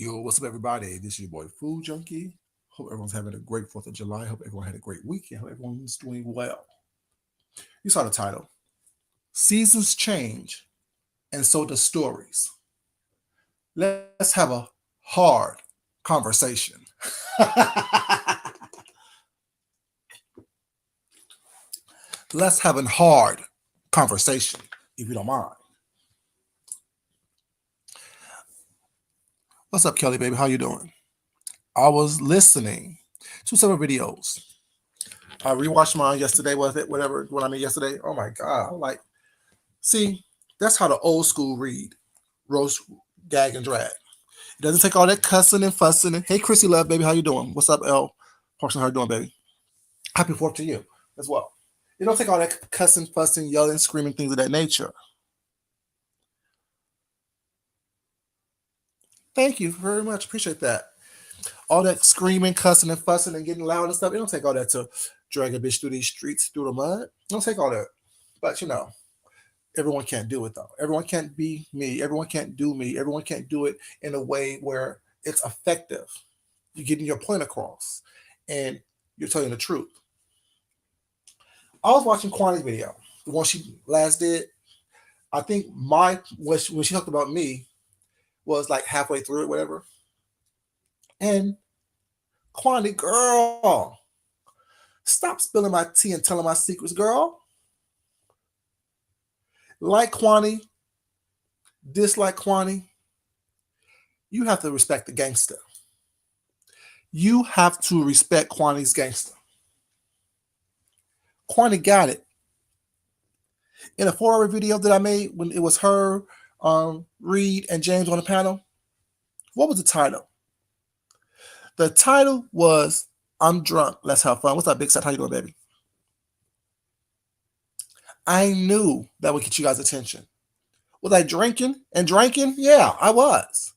Yo, what's up, everybody? This is your boy Food Junkie. Hope everyone's having a great 4th of July. Hope everyone had a great weekend. Hope everyone's doing well. You saw the title. Seasons change, and so do stories. Let's have a hard conversation. Let's have a hard conversation, if you don't mind. What's up, Kelly, baby? How you doing? I was listening to several videos. I rewatched mine yesterday, was it? Whatever, what I mean yesterday. Oh my God. Like, see, that's how the old school read. Roast, gag, and drag. It doesn't take all that cussing and fussing. Hey, Chrissy Love, baby, how you doing? What's up, L? Parson, how you doing, baby? Happy 4th to you as well. It don't take all that cussing, fussing, yelling, screaming, things of that nature. Thank you very much. Appreciate that. All that screaming, cussing, and fussing and getting loud and stuff, it don't take all that to drag a bitch through these streets, through the mud. It don't take all that. But, everyone can't do it, though. Everyone can't be me. Everyone can't do me. Everyone can't do it in a way where it's effective. You're getting your point across. And you're telling the truth. I was watching Kwani's video, the one she last did. I think when she talked about me was like halfway through it, whatever. And Kwani, girl, stop spilling my tea and telling my secrets, girl. Like Kwani, dislike Kwani, you have to respect the gangster. You have to respect Kwani's gangster. Kwani got it. In a 4-hour video that I made when it was her, Reed, and James on the panel, what was the title? The title was, I'm drunk, let's have fun. What's up, Big Set? How you doing, baby? I knew that would get you guys' attention. Was I drinking and drinking? Yeah, I was.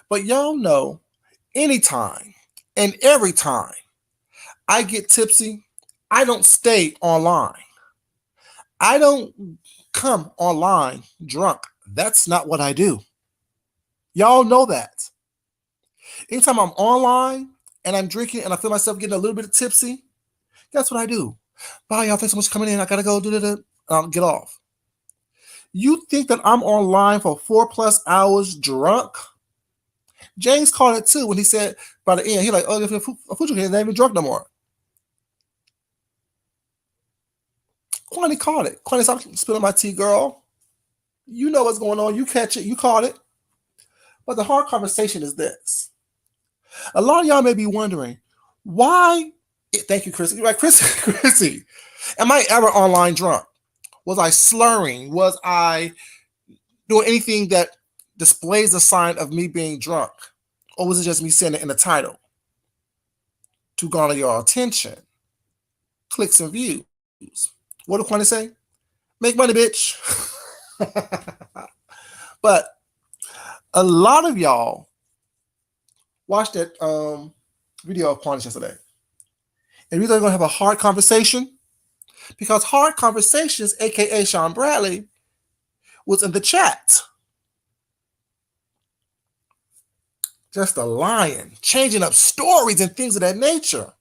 But y'all know, anytime and every time I get tipsy, I don't stay online. I don't come online drunk. That's not what I do. Y'all know that. Anytime I'm online and I'm drinking and I feel myself getting a little bit tipsy, guess what I do? Bye, y'all. Thanks so much for coming in. I gotta go get off. You think that I'm online for 4+ hours drunk? James called it too when he said by the end, he's like, oh, if you're not even drunk no more. Kwani caught it. Kwani, stop spilling my tea, girl. You know what's going on. You catch it. You caught it. But the hard conversation is this. A lot of y'all may be wondering, why? Thank you, Chrissy. Right, Chrissy. Am I ever online drunk? Was I slurring? Was I doing anything that displays the sign of me being drunk? Or was it just me saying it in the title to garner your attention, clicks and views? What did Kwani say? Make money, bitch. But a lot of y'all watched that video of Kwani yesterday. And we're going to have a hard conversation because Hard Conversations, a.k.a. Sean Bradley, was in the chat. Just a lion, changing up stories and things of that nature.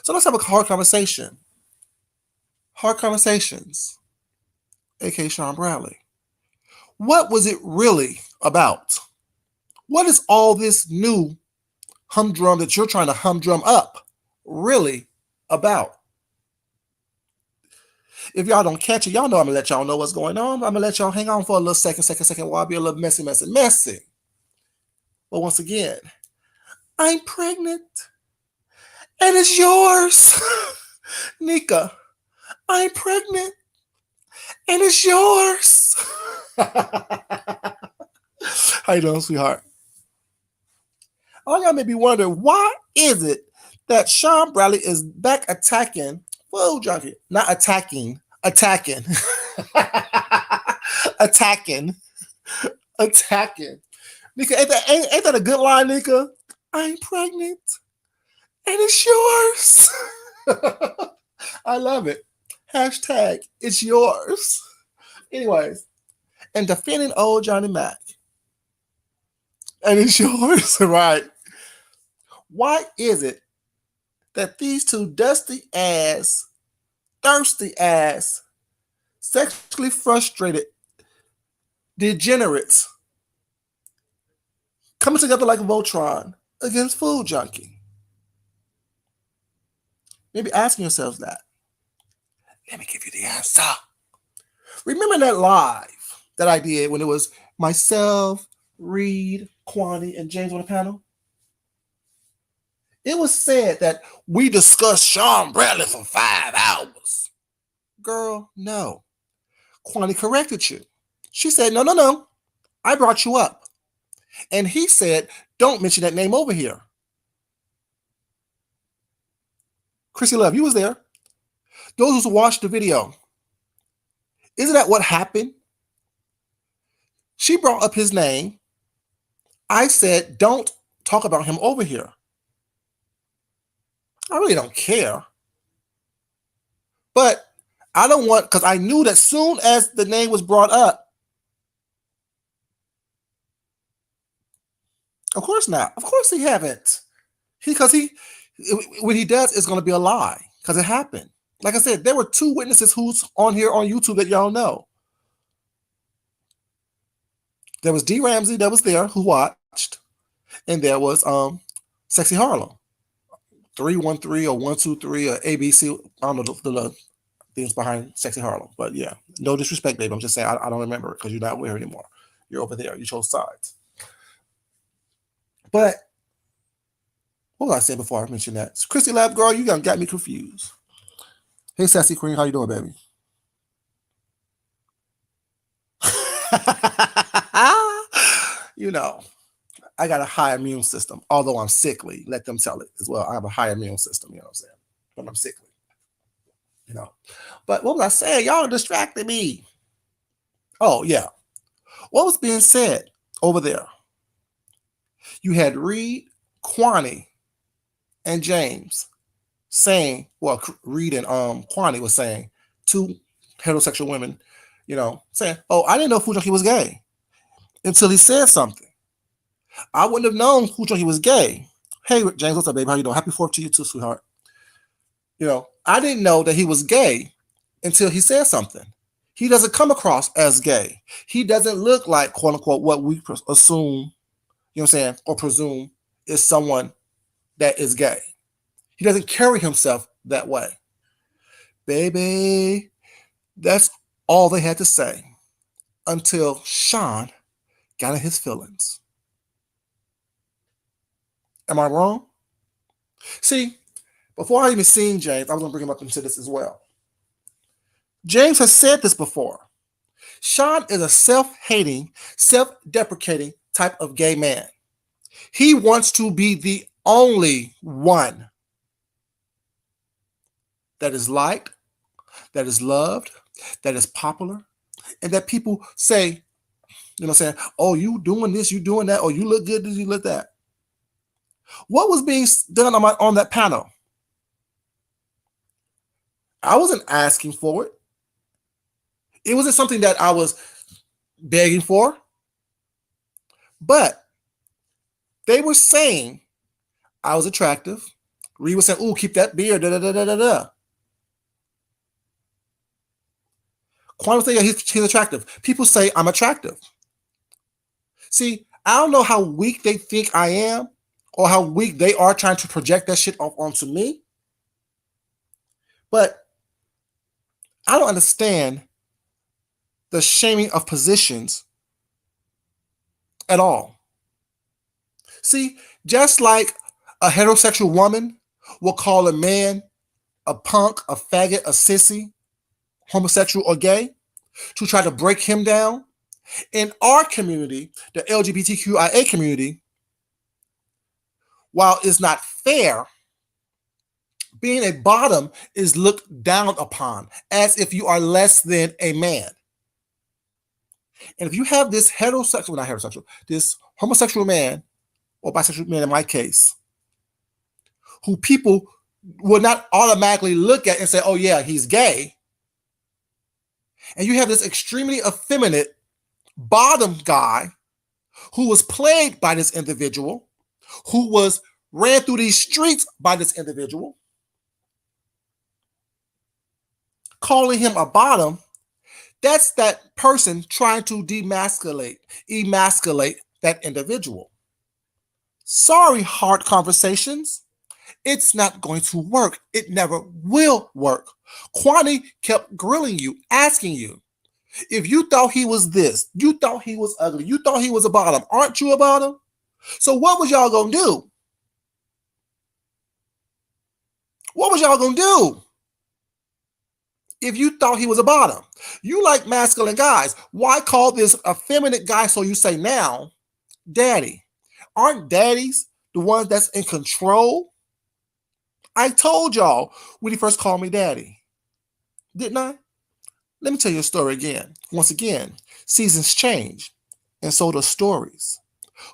So let's have a hard conversation. Hard Conversations, a.k.a. Sean Bradley. What was it really about? What is all this new humdrum that you're trying to humdrum up really about? If y'all don't catch it, y'all know I'm going to let y'all know what's going on. I'm going to let y'all hang on for a little second while I be a little messy. But once again, I'm pregnant and it's yours. Nika, I'm pregnant and it's yours. How you doing, sweetheart? All y'all may be wondering, why is it that Sean Bradley is back attacking Food Junkie? Not attacking. Attacking. Nika, ain't that a good line, Nika? I'm pregnant and it's yours. I love it. Hashtag it's yours. Anyways, and defending old Johnny Mac. And it's yours, right? Why is it that these two dusty ass, thirsty ass, sexually frustrated degenerates coming together like Voltron against Food Junkie? Maybe asking yourselves that. Let me give you the answer. Remember that live that I did when it was myself, Reed, Kwani, and James on the panel? It was said that we discussed Sean Bradley for 5 hours. Girl, no. Kwani corrected you. She said, no. I brought you up. And he said, don't mention that name over here. Chrissy Love, you was there. Those who watched the video, isn't that what happened? She brought up his name. I said, don't talk about him over here. I really don't care. But I don't want, because I knew that soon as the name was brought up, of course not. Of course he haven't. Because when he does, it's going to be a lie because it happened. Like I said, there were 2 witnesses who's on here on YouTube that y'all know. There was D. Ramsey that was there who watched, and there was Sexy Harlem. 313 or 123 or ABC. I don't know the things behind Sexy Harlem, but yeah, no disrespect, babe. I'm just saying I don't remember it because you're not here anymore. You're over there. You chose sides. But what was I saying before I mentioned that? Christy Lab girl, you got me confused. Hey, Sassy Queen, how you doing, baby? You know, I got a high immune system, although I'm sickly. Let them tell it as well. I have a high immune system, you know what I'm saying? But I'm sickly. You know. But what was I saying? Y'all distracted me. Oh, yeah. What was being said over there? You had Reed, Kwani, and James saying, well, Reed and Kwani was saying, 2 heterosexual women, you know, saying, oh, I didn't know Food Junkie was gay until he said something. I wouldn't have known Food Junkie was gay. Hey, James, what's up, baby? How you doing? Happy 4th to you too, sweetheart. You know, I didn't know that he was gay until he said something. He doesn't come across as gay. He doesn't look like, quote unquote, what we assume, you know what I'm saying, or presume is someone that is gay. He doesn't carry himself that way. Baby, that's all they had to say until Sean got in his feelings. Am I wrong? See, before I even seen James, I was going to bring him up into this as well. James has said this before. Sean is a self-hating, self-deprecating type of gay man. He wants to be the only one that is liked, that is loved, that is popular, and that people say, you know what I'm saying, oh, you doing this, you doing that, or you look good, you look that. What was being done on that panel? I wasn't asking for it. It wasn't something that I was begging for. But they were saying I was attractive. Reed was saying, ooh, keep that beard, da-da-da-da-da-da. Kwani was saying, yeah, he's attractive. People say I'm attractive. See, I don't know how weak they think I am or how weak they are trying to project that shit off onto me. But I don't understand the shaming of positions at all. See, just like a heterosexual woman will call a man a punk, a faggot, a sissy, homosexual or gay, to try to break him down, in our community, the LGBTQIA community, while it's not fair, being a bottom is looked down upon as if you are less than a man. And if you have this this homosexual man, or bisexual man in my case, who people would not automatically look at and say, oh yeah, he's gay, and you have this extremely effeminate bottom guy who was played by this individual, who was ran through these streets by this individual, calling him a bottom, that's that person trying to emasculate that individual. Sorry, Hard Conversations. It's not going to work. It never will work. Kwani kept grilling you, asking you, if you thought he was this, you thought he was ugly, you thought he was a bottom, aren't you a bottom? So what was y'all gonna do? What was y'all gonna do if you thought he was a bottom? You like masculine guys. Why call this effeminate guy, so you say now, daddy? Aren't daddies the ones that's in control? I told y'all when he first called me daddy. Didn't I? Let me tell you a story again. Once again, seasons change, and so do stories.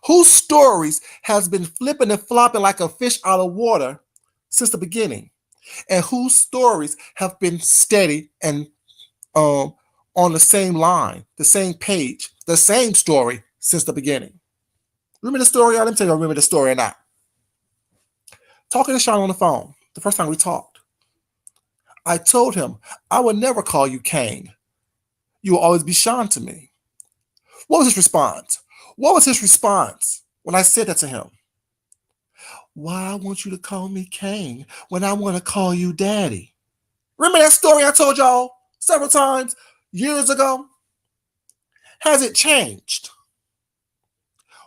Whose stories has been flipping and flopping like a fish out of water since the beginning? And whose stories have been steady and on the same line, the same page, the same story since the beginning? Remember the story? Let me tell you, I remember the story or not. Talking to Sean on the phone, the first time we talked. I told him I would never call you Kane. You will always be Sean to me. What was his response? What was his response when I said that to him? Why I want you to call me Kane when I want to call you daddy? Remember that story I told y'all several times years ago? Has it changed?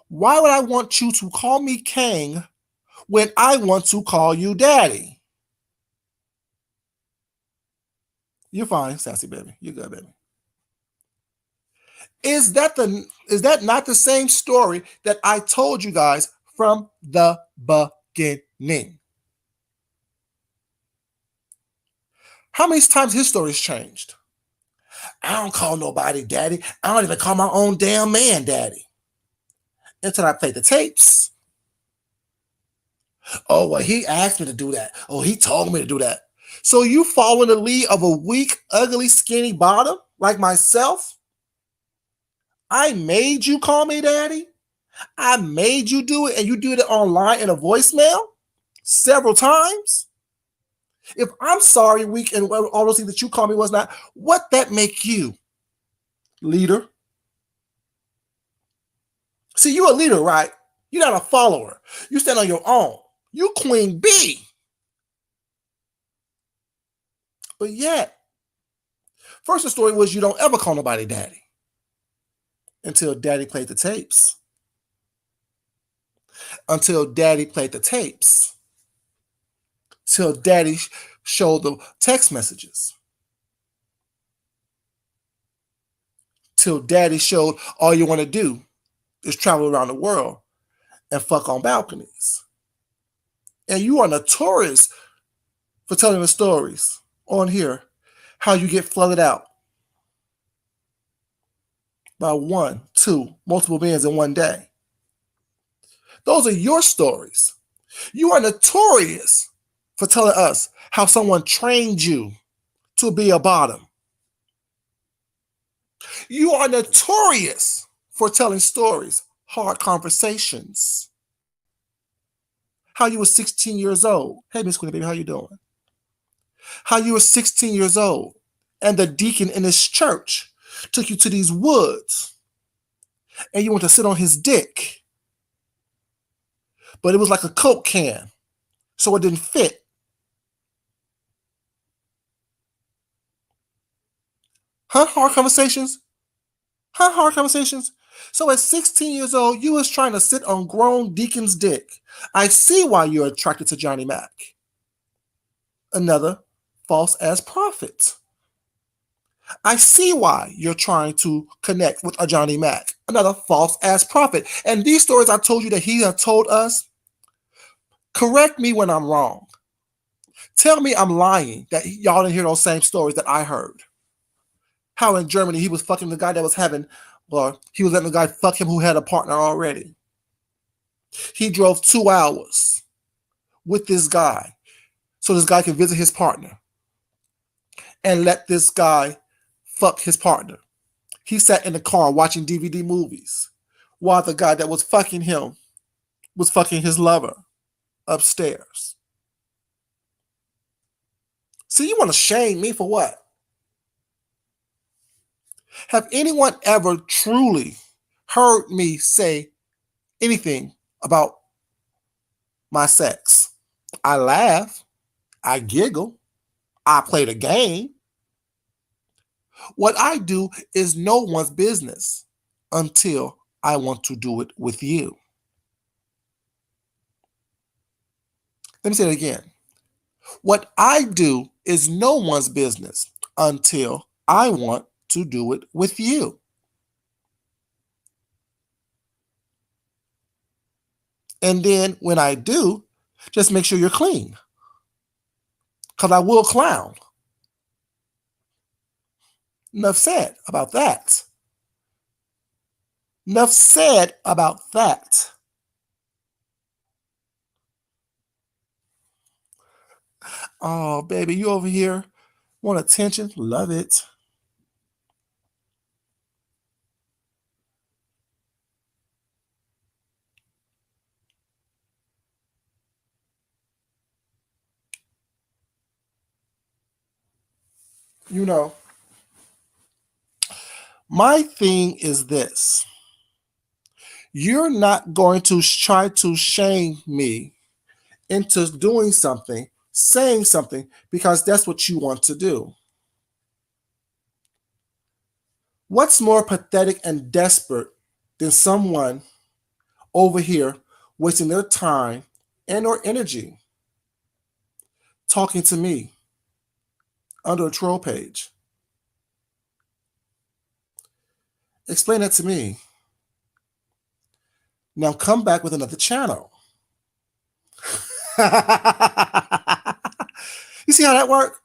Why would I want you to call me Kane when I want to call you daddy? You're fine, sassy baby. You're good, baby. Is that not the same story that I told you guys from the beginning? How many times his story's changed? I don't call nobody daddy. I don't even call my own damn man daddy. Until I played the tapes. Oh, well, he asked me to do that. Oh, he told me to do that. So you fall in the lead of a weak, ugly, skinny bottom like myself? I made you call me daddy? I made you do it, and you did it online in a voicemail several times? If I'm sorry, weak, and all those things that you call me was not, what that make you? Leader? See, you a leader, right? You're not a follower. You stand on your own. You queen bee. But yet, first the story was you don't ever call nobody daddy until daddy played the tapes. Until daddy played the tapes. Till daddy showed the text messages. Till daddy showed all you want to do is travel around the world and fuck on balconies. And you are notorious for telling the stories on here, how you get flooded out by one, two, multiple bands in one day. Those are your stories. You are notorious for telling us how someone trained you to be a bottom. You are notorious for telling stories, Hard Conversations. How you were 16 years old. Hey, Miss Queen, baby, how you doing? How you were 16 years old and the deacon in his church took you to these woods and you went to sit on his dick. But it was like a Coke can, so it didn't fit. Huh? Hard Conversations? Huh? Hard Conversations? So at 16 years old, you was trying to sit on grown deacon's dick. I see why you're attracted to Johnny Mac. Another false-ass prophet. I see why you're trying to connect with a Johnny Mac. Another false-ass prophet. And these stories I told you that he had told us, correct me when I'm wrong. Tell me I'm lying, that y'all didn't hear those same stories that I heard. How in Germany he was fucking the guy that was having, or he was letting the guy fuck him who had a partner already. He drove 2 hours with this guy so this guy can visit his partner and let this guy fuck his partner. He sat in the car watching DVD movies while the guy that was fucking him was fucking his lover upstairs. See, you want to shame me for what? Have anyone ever truly heard me say anything about my sex? I laugh, I giggle, I play the game. What I do is no one's business until I want to do it with you. Let me say it again. What I do is no one's business until I want to do it with you. And then when I do, just make sure you're clean. Because I will clown. Enough said about that. Enough said about that. Oh, baby, you over here want attention? Love it. You know, my thing is this. You're not going to try to shame me into doing something, saying something, because that's what you want to do. What's more pathetic and desperate than someone over here wasting their time and or energy talking to me under a troll page? Explain that to me. Now come back with another channel. You see how that works?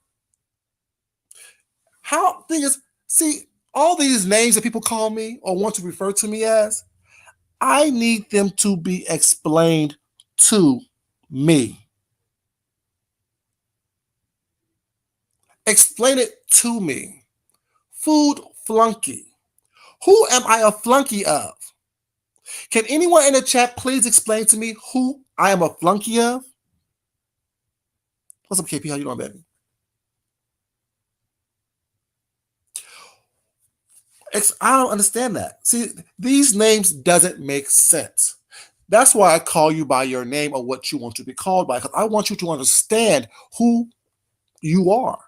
How thing is, see, all these names that people call me or want to refer to me as, I need them to be explained to me. Explain it to me. Food flunky. Who am I a flunky of? Can anyone in the chat please explain to me who I am a flunky of? What's up, KP? How you doing, baby? I don't understand that. See, these names doesn't make sense. That's why I call you by your name or what you want to be called by, because I want you to understand who you are.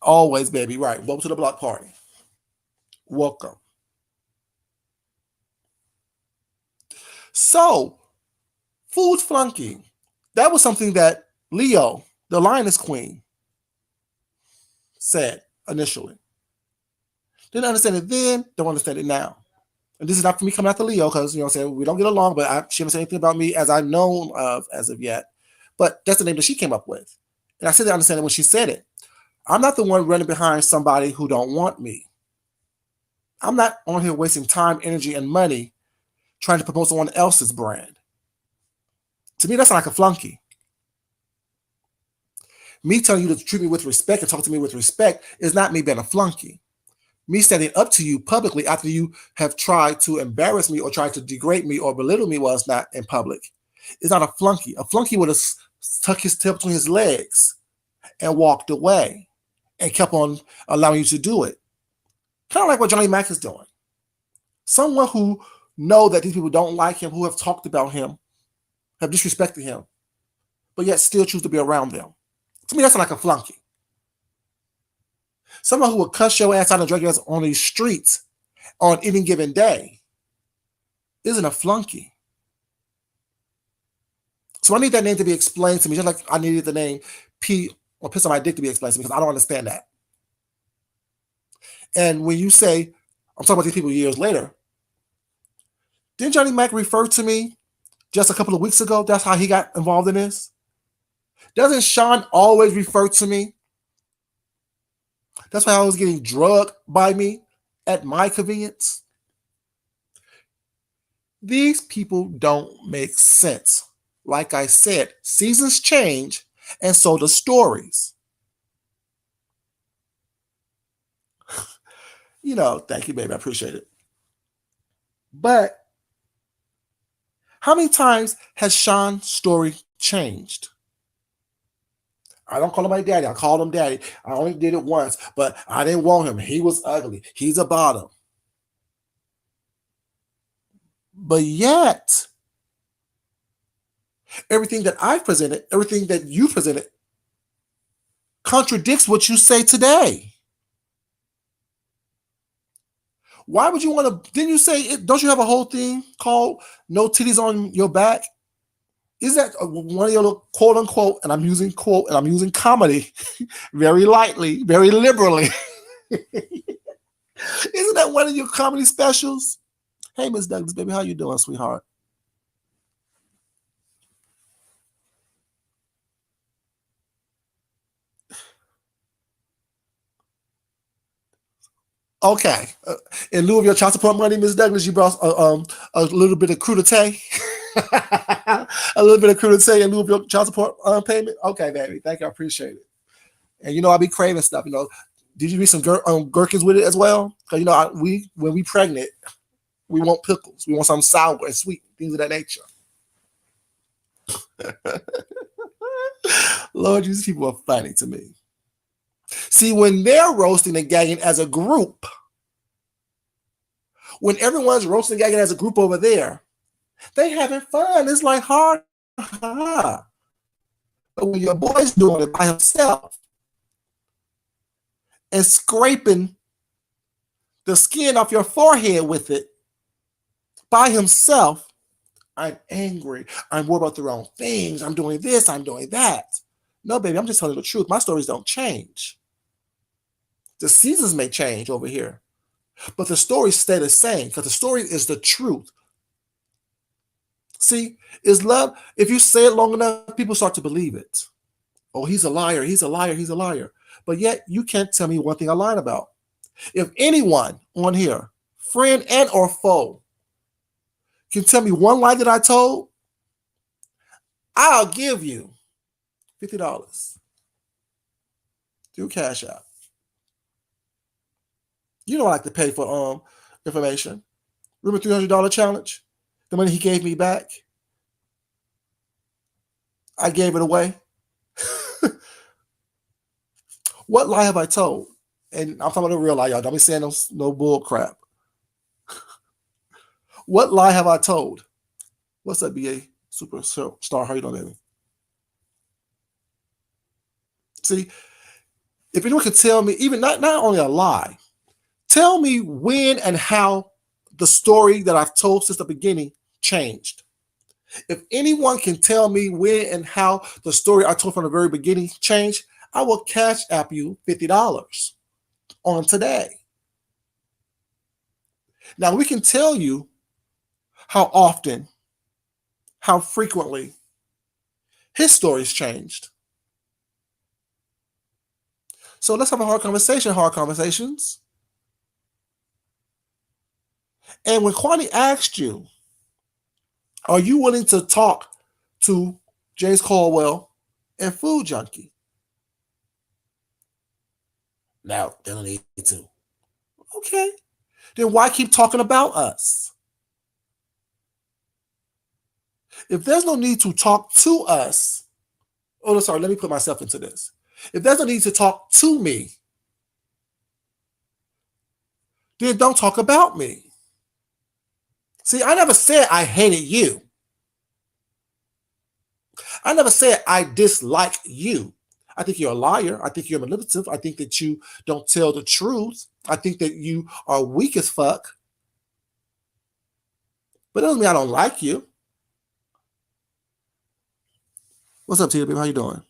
Always, baby. Right. Welcome to the block party. Welcome. So, food flunky. That was something that Leo, the Lioness Queen, said initially. Didn't understand it then, don't understand it now. And this is not for me coming after Leo, because, you know what I'm saying, we don't get along, but she hasn't said anything about me as I know of as of yet. But that's the name that she came up with. And I said I understand it when she said it. I'm not the one running behind somebody who don't want me. I'm not on here wasting time, energy, and money trying to promote someone else's brand. To me, that's like a flunky. Me telling you to treat me with respect and talk to me with respect is not me being a flunky. Me standing up to you publicly after you have tried to embarrass me or tried to degrade me or belittle me while it's not in public. It's not a flunky. A flunky would have stuck his tail between his legs and walked away and kept on allowing you to do it. Kind of like what Johnny Mac is doing. Someone who know that these people don't like him, who have talked about him, have disrespected him, but yet still choose to be around them. To me, that's like a flunky. Someone who will cuss your ass out and drag your ass on these streets on any given day isn't a flunky. So I need that name to be explained to me, just like I needed the name P or Piss on My Dick to be explained to me, because I don't understand that. And when you say, I'm talking about these people years later, didn't Johnny Mac refer to me just a couple of weeks ago? That's how he got involved in this. Doesn't Sean always refer to me? That's why I was getting drugged by me at my convenience. These people don't make sense. Like I said, seasons change, and so do stories. You know, thank you, baby. I appreciate it. But how many times has Sean's story changed? I don't call him my daddy. I called him daddy. I only did it once, but I didn't want him. He was ugly. He's a bottom. But yet, everything that I've presented, everything that you presented, contradicts what you say today. Why would you want to? Didn't you say it? Don't you have a whole thing called "No Titties on Your Back"? Is that one of your quote unquote? And I'm using quote, and I'm using comedy very lightly, very liberally. Isn't that one of your comedy specials? Hey, Miss Douglas, baby, how you doing, sweetheart? Okay. In lieu of your child support money, Miss Douglas, you brought a little bit of crudité. A little bit of crudité in lieu of your child support payment. Okay, baby. Thank you. I appreciate it. And you know, I be craving stuff. You know, did you read some gherkins with it as well? Because you know, when we pregnant, we want pickles. We want something sour and sweet, things of that nature. Lord, these people are funny to me. See, when they're roasting and gagging as a group, when everyone's roasting and gagging as a group over there, they having fun. It's like hard. But when your boy's doing it by himself and scraping the skin off your forehead with it by himself, I'm angry. I'm worried about the wrong things. I'm doing this. I'm doing that. No, baby, I'm just telling the truth. My stories don't change. The seasons may change over here, but the stories stay the same because the story is the truth. See, is love, if you say it long enough, people start to believe it. Oh, he's a liar. He's a liar. He's a liar. But yet you can't tell me one thing I lied about. If anyone on here, friend and or foe, can tell me one lie that I told, I'll give you $50 through Cash App. You don't like to pay for information. Remember $300 challenge? The money he gave me back. I gave it away. What lie have I told? And I'm talking about the real lie, y'all. Don't be saying no bull crap. What lie have I told? What's up, BA Superstar? How you doing, baby? See, if anyone could tell me, even not only a lie, tell me when and how the story that I've told since the beginning changed. If anyone can tell me when and how the story I told from the very beginning changed, I will Cash App you $50 on today. Now, we can tell you how often, how frequently his story's changed. So let's have a hard conversation, hard conversations. And when Kwani asked you, are you willing to talk to James Caldwell and Food Junkie? Now, they don't need to. Okay. Then why keep talking about us? If there's no need to talk to us, oh, no, sorry, let me put myself into this. If there's no need to talk to me, then don't talk about me. See, I never said I hated you. I never said I dislike you. I think you're a liar. I think you're manipulative. I think that you don't tell the truth. I think that you are weak as fuck. But it doesn't mean I don't like you. What's up, Tia baby? How you doing?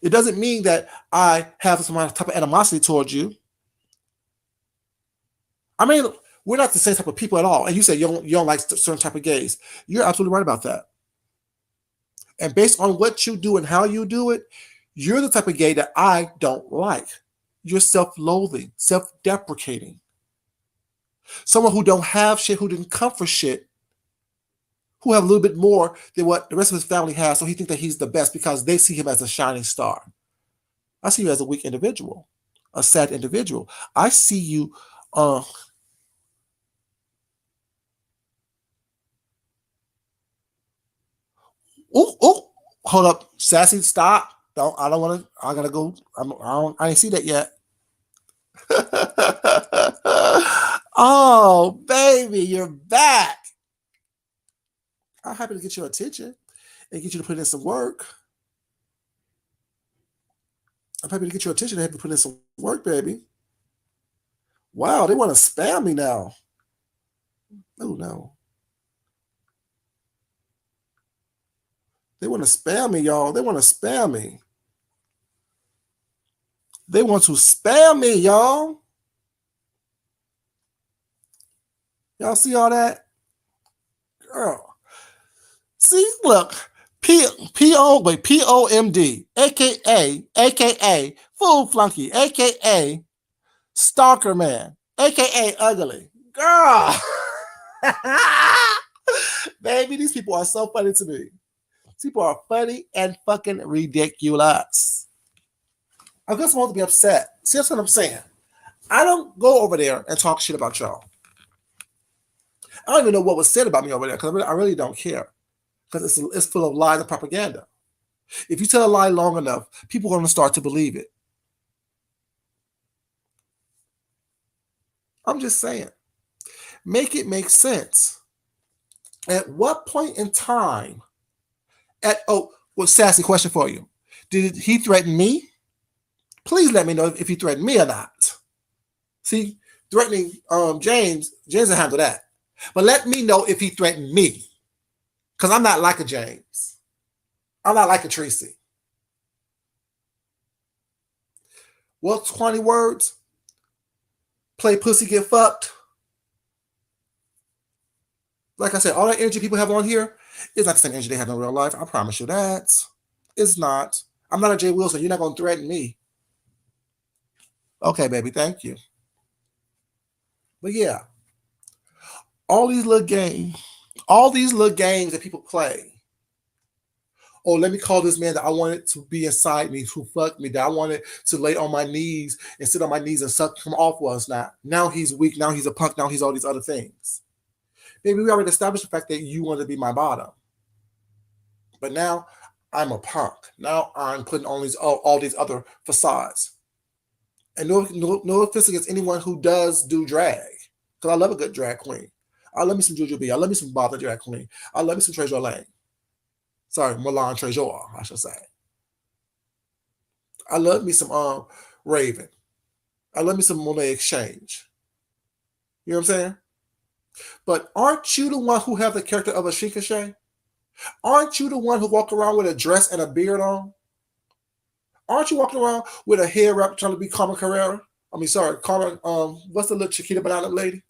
It doesn't mean that I have some type of animosity towards you. I mean, we're not the same type of people at all. And you say you don't like certain type of gays. You're absolutely right about that. And based on what you do and how you do it, you're the type of gay that I don't like. You're self-loathing, self-deprecating. Someone who don't have shit, who didn't come for shit, who have a little bit more than what the rest of his family has, so he thinks that he's the best because they see him as a shining star. I see you as a weak individual, a sad individual. I see you Oh, hold up, Sassy, stop. Don't I don't want to. I gotta go. I ain't see that yet. Oh, baby, you're back. I'm happy to get your attention and get you to put in some work. I'm happy to get your attention and have you put in some work, baby. Wow, they want to spam me now. Oh no. They want to spam me, y'all. They want to spam me. They want to spam me, y'all. Y'all see all that? Girl. See, look. POMD, aka Fool Flunky, aka Stalker Man, aka Ugly. Girl. Baby, these people are so funny to me. People are funny and fucking ridiculous. I guess I'm supposed to be upset. See, that's what I'm saying. I don't go over there and talk shit about y'all. I don't even know what was said about me over there because I really don't care. Because it's full of lies and propaganda. If you tell a lie long enough, people are going to start to believe it. I'm just saying. Make it make sense. At what point in time, Sassy, question for you. Did he threaten me? Please let me know if he threatened me or not. See, threatening James will handle that. But let me know if he threatened me. Because I'm not like a James. I'm not like a Tracy. Well, 20 words? Play pussy, get fucked. Like I said, all that energy people have on here is not the same energy they have in real life. I promise you that. It's not. I'm not a Jay Wilson. You're not going to threaten me. Okay, baby, thank you. But yeah, all these little games that people play. Oh, let me call this man that I wanted to be inside me, who fucked me, that I wanted to lay on my knees and sit on my knees and suck him off was not. Now he's weak. Now he's a punk. Now he's all these other things. Baby, we already established the fact that you want to be my bottom. But now I'm a punk. Now I'm putting on all these other facades. And no offense against anyone who does do drag. Because I love a good drag queen. I love me some Juju B. I love me some Bob the drag queen. I love me some Treasure Lane. Sorry, Milan Treasure, I should say. I love me some Raven. I love me some Monet Exchange. You know what I'm saying? But aren't you the one who have the character of a Shikashay? Aren't you the one who walk around with a dress and a beard on? Aren't you walking around with a hair wrap trying to be Carmen Carrera? I mean, sorry, Carmen, what's the little Chiquita Banana lady?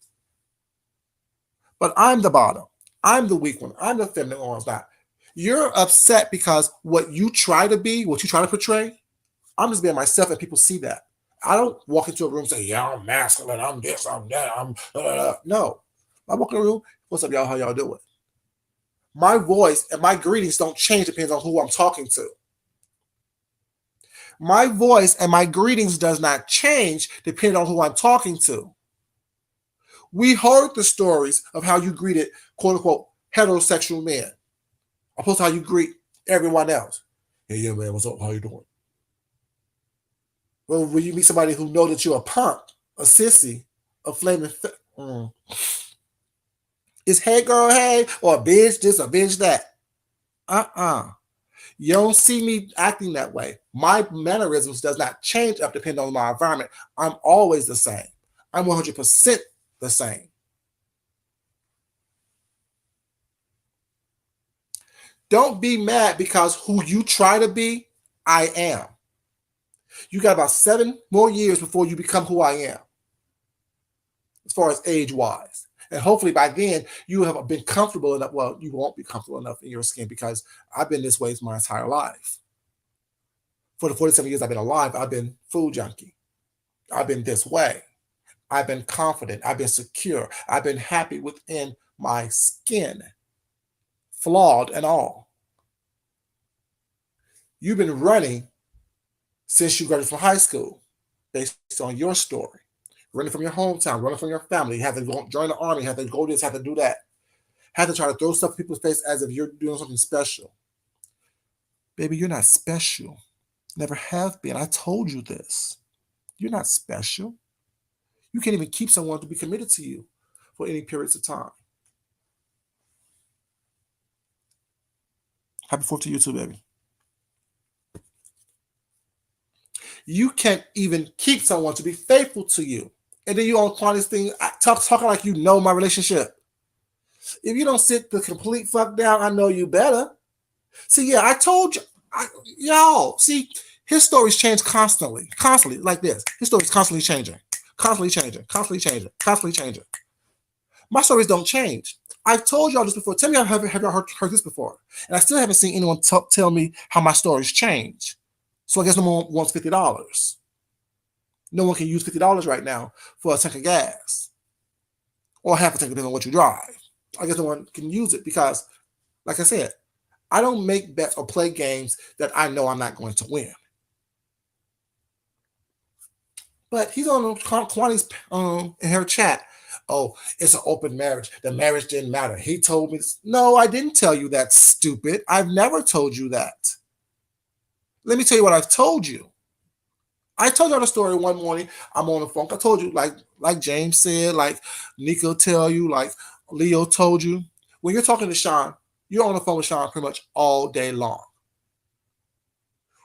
But I'm the bottom. I'm the weak one. I'm the feminine one. Not. You're upset because what you try to be, what you try to portray, I'm just being myself and people see that. I don't walk into a room and say, yeah, I'm masculine, I'm this, I'm that, I'm no. I walk in the room, what's up, y'all? How y'all doing? My voice and my greetings don't change depending on who I'm talking to. My voice and my greetings does not change depending on who I'm talking to. We heard the stories of how you greeted quote unquote heterosexual men, opposed to how you greet everyone else. Hey, yeah, man, what's up? How you doing? Well, when you meet somebody who know that you're a punk, a sissy, a flaming, it's hey girl, hey, or a bitch this, a bitch that. You don't see me acting that way. My mannerisms does not change up depending on my environment. I'm always the same. I'm 100% the same. Don't be mad because who you try to be, I am. You got about 7 more years before you become who I am, as far as age-wise. And hopefully by then you have been comfortable enough. Well, you won't be comfortable enough in your skin because I've been this way my entire life. For the 47 years I've been alive, I've been food junkie. I've been this way. I've been confident. I've been secure. I've been happy within my skin, flawed and all. You've been running since you graduated from high school, based on your story. Running from your hometown, running from your family, have to go join the army, have to go this, have to do that. Have to try to throw stuff in people's face as if you're doing something special. Baby, you're not special. Never have been. I told you this. You're not special. You can't even keep someone to be committed to you for any periods of time. Happy 4th to you too, baby. You can't even keep someone to be faithful to you. And then you on this thing talking like you know my relationship. If you don't sit the complete fuck down, I know you better. See, yeah, I told you, y'all. See, his stories change constantly, like this. His stories constantly changing, constantly changing, constantly changing, constantly changing. My stories don't change. I've told y'all this before. Tell me, have you heard this before? And I still haven't seen anyone tell me how my stories change. So I guess no one wants $50. No one can use $50 right now for a tank of gas or half a tank, depending on what you drive. I guess no one can use it because, like I said, I don't make bets or play games that I know I'm not going to win. But he's on Kwani's in her chat. Oh, it's an open marriage. The marriage didn't matter. He told me this. No, I didn't tell you that, stupid. I've never told you that. Let me tell you what I've told you. I told y'all the story one morning. I'm on the phone. I told you, like James said, like Nico tell you, like Leo told you. When you're talking to Sean, you're on the phone with Sean pretty much all day long.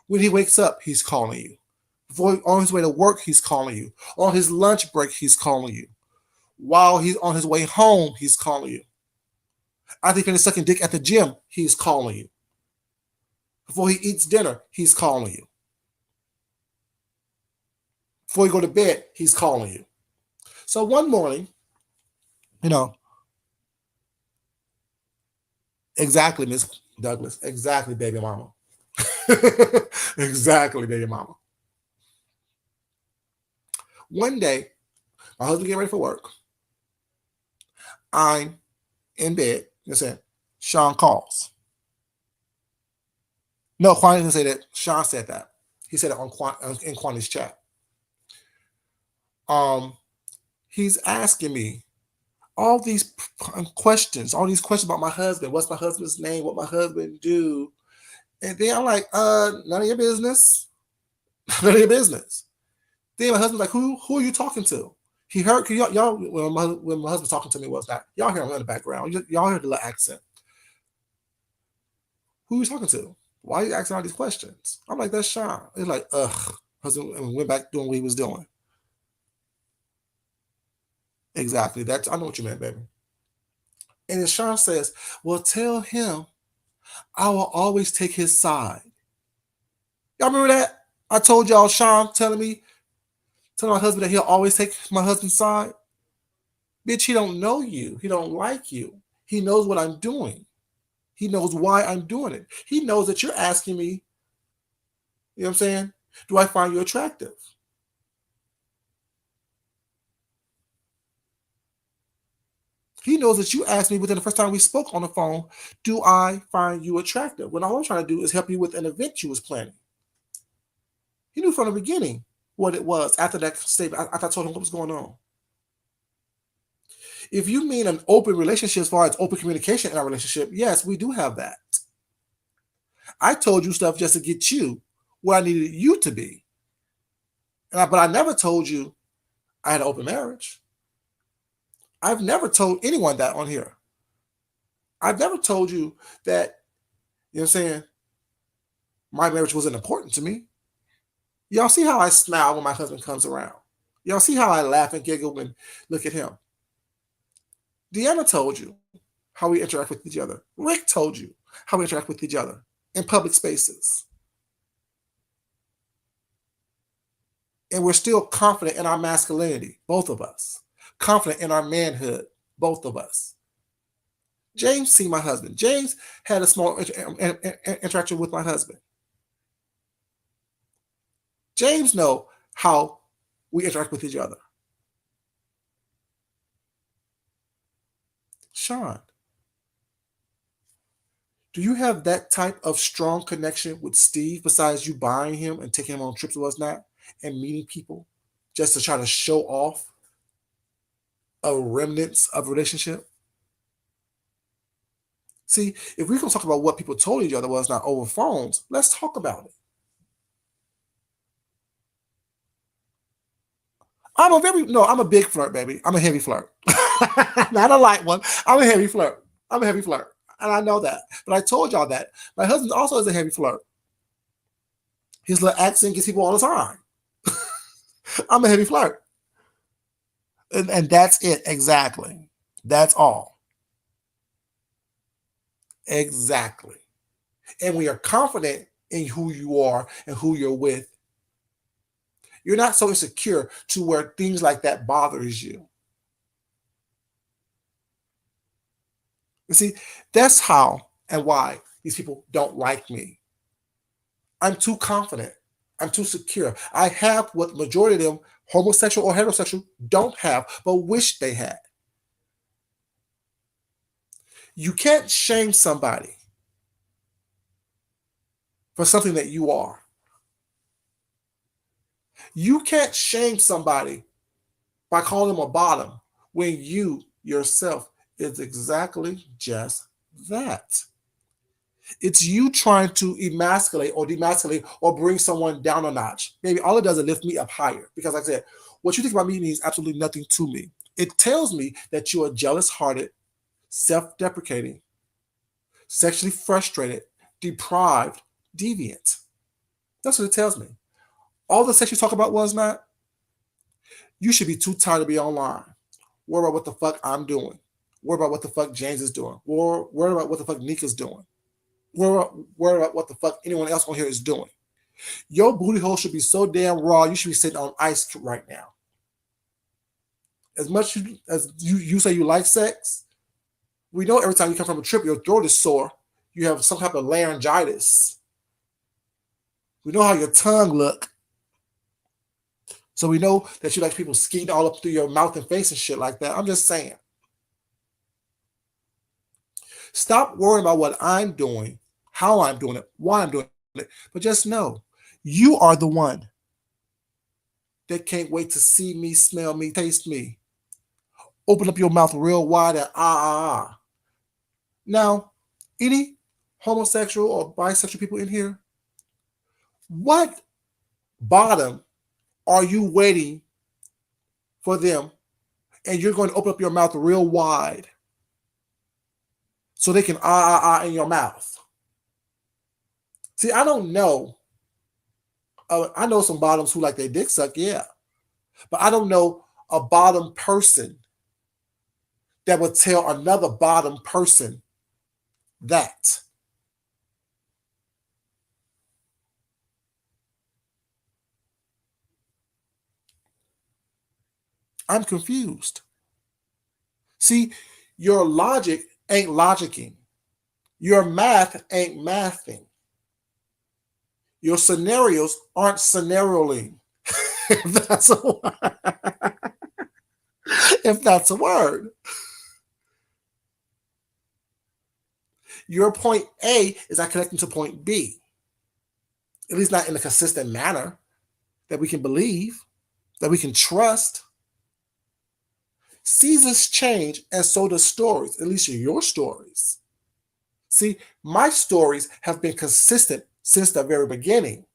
When he wakes up, he's calling you. Before, on his way to work, he's calling you. On his lunch break, he's calling you. While he's on his way home, he's calling you. After he finishes sucking dick at the gym, he's calling you. Before he eats dinner, he's calling you. Before you go to bed, he's calling you. So one morning, exactly, Miss Douglas, exactly, baby mama. Exactly, baby mama. One day, my husband getting ready for work. I'm in bed. Listen, Sean calls. No, Kwani didn't say that. Sean said that. He said it in Kwani's chat. He's asking me all these questions about my husband. What's my husband's name? What my husband do? And then I'm like, none of your business. None of your business. Then my husband's like, who are you talking to? He heard, y'all when my husband's talking to me was that y'all hear him in the background. Y'all hear the little accent. Who are you talking to? Why are you asking all these questions? I'm like, that's Sean. He's like, ugh. Husband went back doing what he was doing. Exactly. I know what you meant, baby. And then Sean says, well, tell him I will always take his side. Y'all remember that? I told y'all Sean telling my husband that he'll always take my husband's side. Bitch, he don't know you. He don't like you. He knows what I'm doing. He knows why I'm doing it. He knows that you're asking me, you know what I'm saying? Do I find you attractive? He knows that you asked me within the first time we spoke on the phone, do I find you attractive? When all I'm trying to do is help you with an event you was planning. He knew from the beginning what it was after that statement. I told him what was going on. If you mean an open relationship as far as open communication in our relationship, yes, we do have that. I told you stuff just to get you where I needed you to be. But I never told you I had an open marriage. I've never told anyone that on here. I've never told you that, you know what I'm saying, my marriage wasn't important to me. Y'all see how I smile when my husband comes around. Y'all see how I laugh and giggle when look at him. Deanna told you how we interact with each other. Rick told you how we interact with each other in public spaces. And we're still confident in our masculinity, both of us. Confident in our manhood, both of us. James see my husband. James had a small interaction with my husband. James know how we interact with each other. Sean, do you have that type of strong connection with Steve besides you buying him and taking him on trips with us now and meeting people just to try to show off a remnants of relationship? See, if we're gonna talk about what people told each other was not over phones, let's talk about it. I'm a big flirt, baby. I'm a heavy flirt. Not a light one. I'm a heavy flirt. I'm a heavy flirt. And I know that. But I told y'all that. My husband also is a heavy flirt. His little accent gets people all the time. I'm a heavy flirt. And that's it. Exactly. That's all. Exactly. And when you're confident in who you are and who you're with, you're not so insecure to where things like that bothers you. You see, that's how and why these people don't like me. I'm too confident. I'm too secure. I have what the majority of them, homosexual or heterosexual, don't have, but wish they had. You can't shame somebody for something that you are. You can't shame somebody by calling them a bottom when you yourself is exactly just that. It's you trying to emasculate or demasculate or bring someone down a notch. Maybe all it does is lift me up higher. Because like I said, what you think about me means absolutely nothing to me. It tells me that you are jealous hearted, self deprecating, sexually frustrated, deprived, deviant. That's what it tells me. All the sex you talk about was not, you should be too tired to be online. Worry about what the fuck I'm doing. Worry about what the fuck James is doing. Worry about what the fuck Nika's doing. Worry about what the fuck anyone else on here is doing. Your booty hole should be so damn raw, you should be sitting on ice right now. As much as you say you like sex, we know every time you come from a trip, your throat is sore. You have some type of laryngitis. We know how your tongue look. So we know that you like people skiing all up through your mouth and face and shit like that. I'm just saying. Stop worrying about what I'm doing, how I'm doing it, why I'm doing it. But just know, you are the one that can't wait to see me, smell me, taste me. Open up your mouth real wide and ah. Now, any homosexual or bisexual people in here, what bottom are you waiting for them? And you're going to open up your mouth real wide so they can in your mouth. See, I don't know. I know some bottoms who like their dick suck, yeah. But I don't know a bottom person that would tell another bottom person that. I'm confused. See, your logic ain't logicking. Your math ain't mathing. Your scenarios aren't scenarioing. if that's a word. If that's a word. Your point A is not connecting to point B. At least not in a consistent manner that we can believe, that we can trust. Seasons change, and so do stories, at least your stories. See, my stories have been consistent since the very beginning.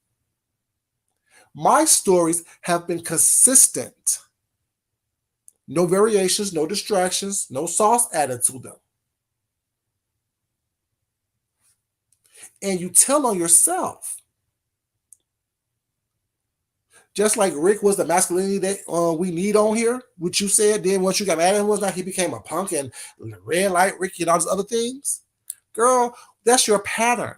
My stories have been consistent. No variations, no distractions, no sauce added to them. And you tell on yourself. Just like Rick was the masculinity that we need on here, which you said, then once you got mad at him, was not he became a punk and red light Ricky and all those other things? Girl, that's your pattern.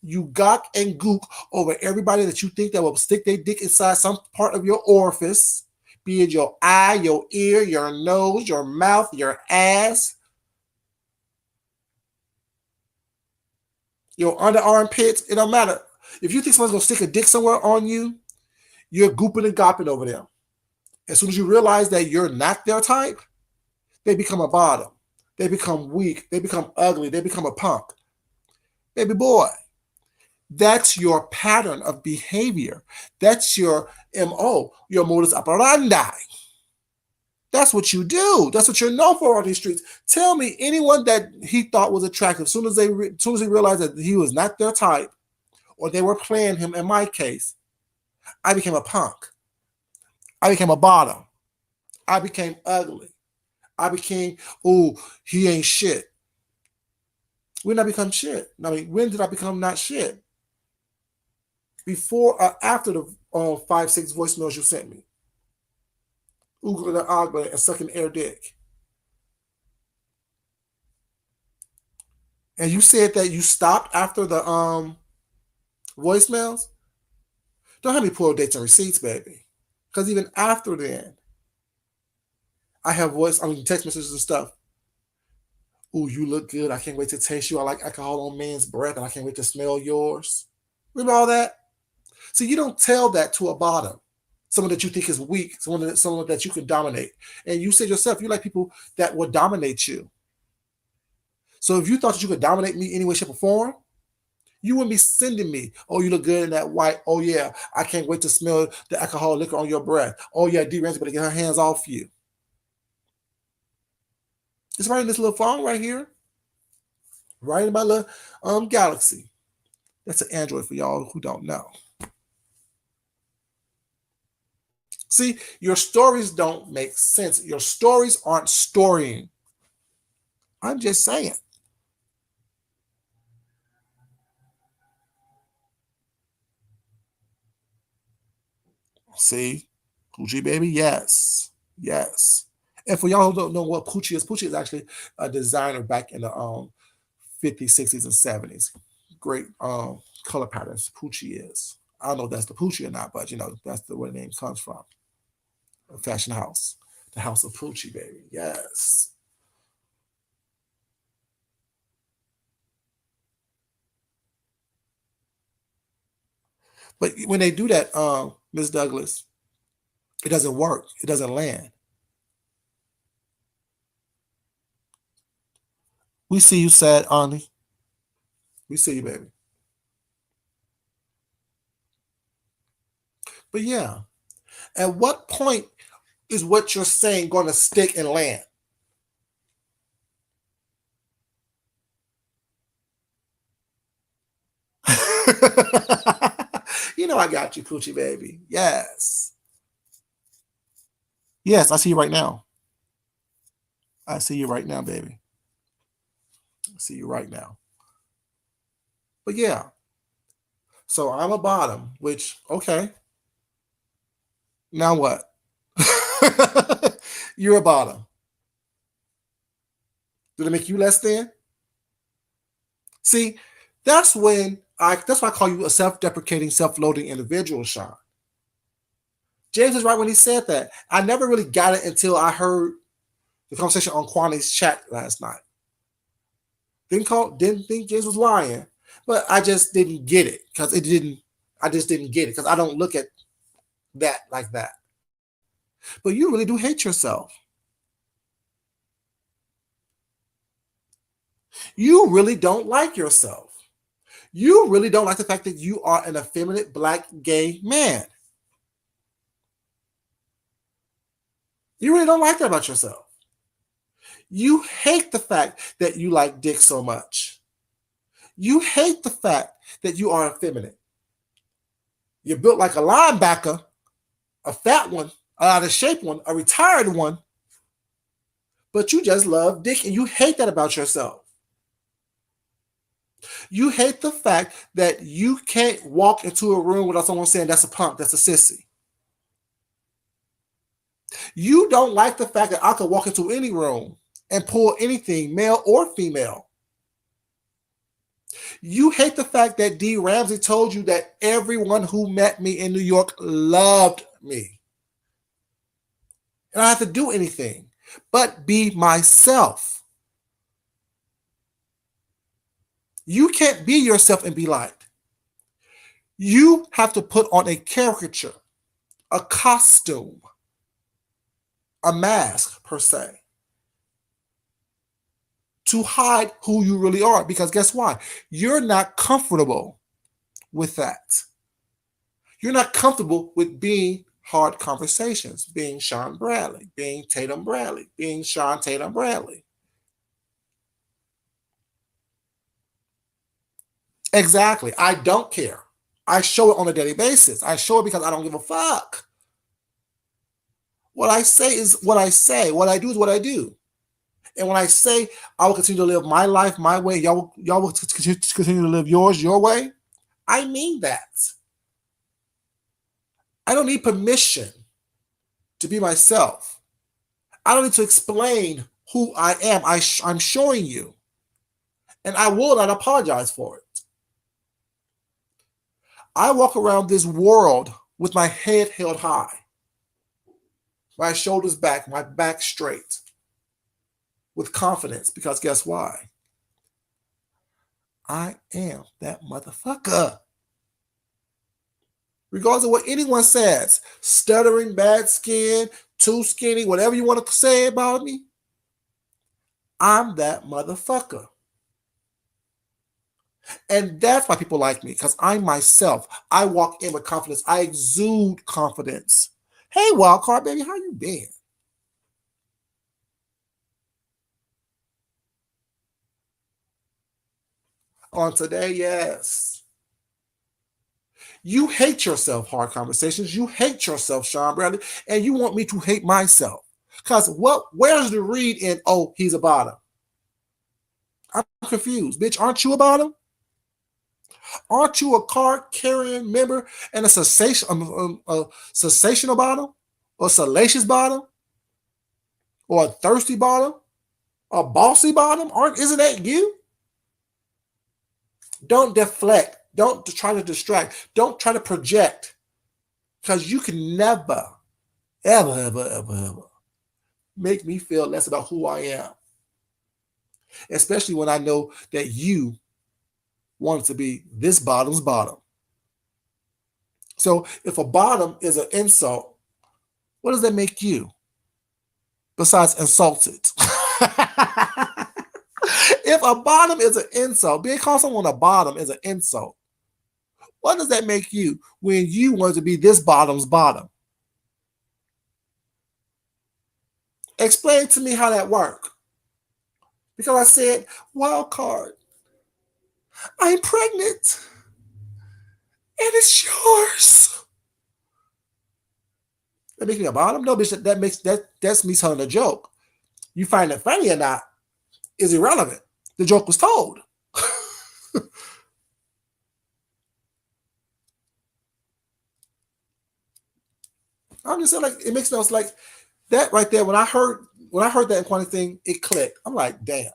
You gawk and gook over everybody that you think that will stick their dick inside some part of your orifice, be it your eye, your ear, your nose, your mouth, your ass, your underarm pits. It don't matter. If you think someone's gonna stick a dick somewhere on you, you're gooping and gopping over them. As soon as you realize that you're not their type, they become a bottom. They become weak. They become ugly. They become a punk. Baby boy, that's your pattern of behavior. That's your MO, your modus operandi. That's what you do. That's what you're known for on these streets. Tell me anyone that he thought was attractive. As soon as he realized that he was not their type, or they were playing him. In my case, I became a punk. I became a bottom. I became ugly. I became, oh, he ain't shit. When did I become shit? I mean, when did I become not shit? Before or after the 5-6 voicemails you sent me? Oogling and ogling and sucking air dick. And you said that you stopped after the voicemails? Don't have me pull dates and receipts, baby. Because even after then, I have text messages and stuff. Ooh, you look good. I can't wait to taste you. I like alcohol on men's breath, and I can't wait to smell yours. Remember all that? See, you don't tell that to a bottom, someone that you think is weak, someone that you can dominate. And you said yourself, you like people that will dominate you. So if you thought that you could dominate me any way, shape, or form, you wouldn't be sending me, oh, you look good in that white. Oh, yeah, I can't wait to smell the alcohol liquor on your breath. Oh, yeah, D. Ramsey better get her hands off you. It's right in this little phone right here. Right in my little Galaxy. That's an Android for y'all who don't know. See, your stories don't make sense. Your stories aren't storying. I'm just saying. See, Poochie baby, yes, yes. And for y'all who don't know what Poochie is actually a designer back in the 50s, 60s, and 70s. Great color patterns. Poochie is. I don't know if that's the Poochie or not, but that's where the name comes from. A fashion house, the house of Poochie baby. Yes. But when they do that, Ms. Douglas, it doesn't work. It doesn't land. We see you, sad Ani. We see you, baby. But yeah, at what point is what you're saying going to stick and land? I got you, Poochie baby. Yes. Yes, I see you right now. I see you right now, baby. I see you right now. But yeah. So I'm a bottom, which, okay. Now what? You're a bottom. Did it make you less than? See, that's why I call you a self-deprecating, self-loathing individual, Sean. James is right when he said that. I never really got it until I heard the conversation on Kwane's chat last night. Didn't think James was lying, but I just didn't get it because it didn't. I just didn't get it because I don't look at that like that. But you really do hate yourself. You really don't like yourself. You really don't like the fact that you are an effeminate black gay man. You really don't like that about yourself. You hate the fact that you like dick so much. You hate the fact that you are effeminate. You're built like a linebacker, a fat one, a out of shape one, a retired one, but you just love dick and you hate that about yourself. You hate the fact that you can't walk into a room without someone saying that's a punk, that's a sissy. You don't like the fact that I could walk into any room and pull anything, male or female. You hate the fact that D. Ramsey told you that everyone who met me in New York loved me. And I don't have to do anything but be myself. You can't be yourself and be liked. You have to put on a caricature, a costume, a mask, per se, to hide who you really are. Because guess what? You're not comfortable with that. You're not comfortable with being hard conversations, being Sean Bradley, being Tatum Bradley, being Sean Tatum Bradley. Exactly. I don't care. I show it on a daily basis. I show it because I don't give a fuck. What I say is what I say. What I do is what I do. And when I say I will continue to live my life my way, y'all will continue to live yours your way, I mean that. I don't need permission to be myself. I don't need to explain who I am. I'm showing you. And I will not apologize for it. I walk around this world with my head held high, my shoulders back, my back straight, with confidence, because guess why? I am that motherfucker. Regardless of what anyone says, stuttering, bad skin, too skinny, whatever you want to say about me, I'm that motherfucker. And that's why people like me, because I'm myself. I walk in with confidence. I exude confidence. Hey, Wildcard baby, how you been? On today, yes. You hate yourself, Hard Conversations. You hate yourself, Sean Bradley, and you want me to hate myself. Because where's the read in, oh, he's a bottom? I'm confused. Bitch, aren't you a bottom? Aren't you a card carrying member and a sensational bottom? Or salacious bottom? Or a thirsty bottom? A bossy bottom? Isn't that you? Don't deflect. Don't try to distract. Don't try to project. Because you can never, ever make me feel less about who I am. Especially when I know that you want to be this bottom's bottom. So if a bottom is an insult, what does that make you? Besides insulted. If a bottom is an insult, being called someone a bottom is an insult. What does that make you when you want to be this bottom's bottom? Explain to me how that works. Because I said, wild card, I'm pregnant. And it's yours. That makes me a bottom? No, bitch, that's me telling a joke. You find it funny or not is irrelevant. The joke was told. I'm just saying, like, it makes sense. Like that right there. When I heard that Kwani thing, it clicked. I'm like, damn,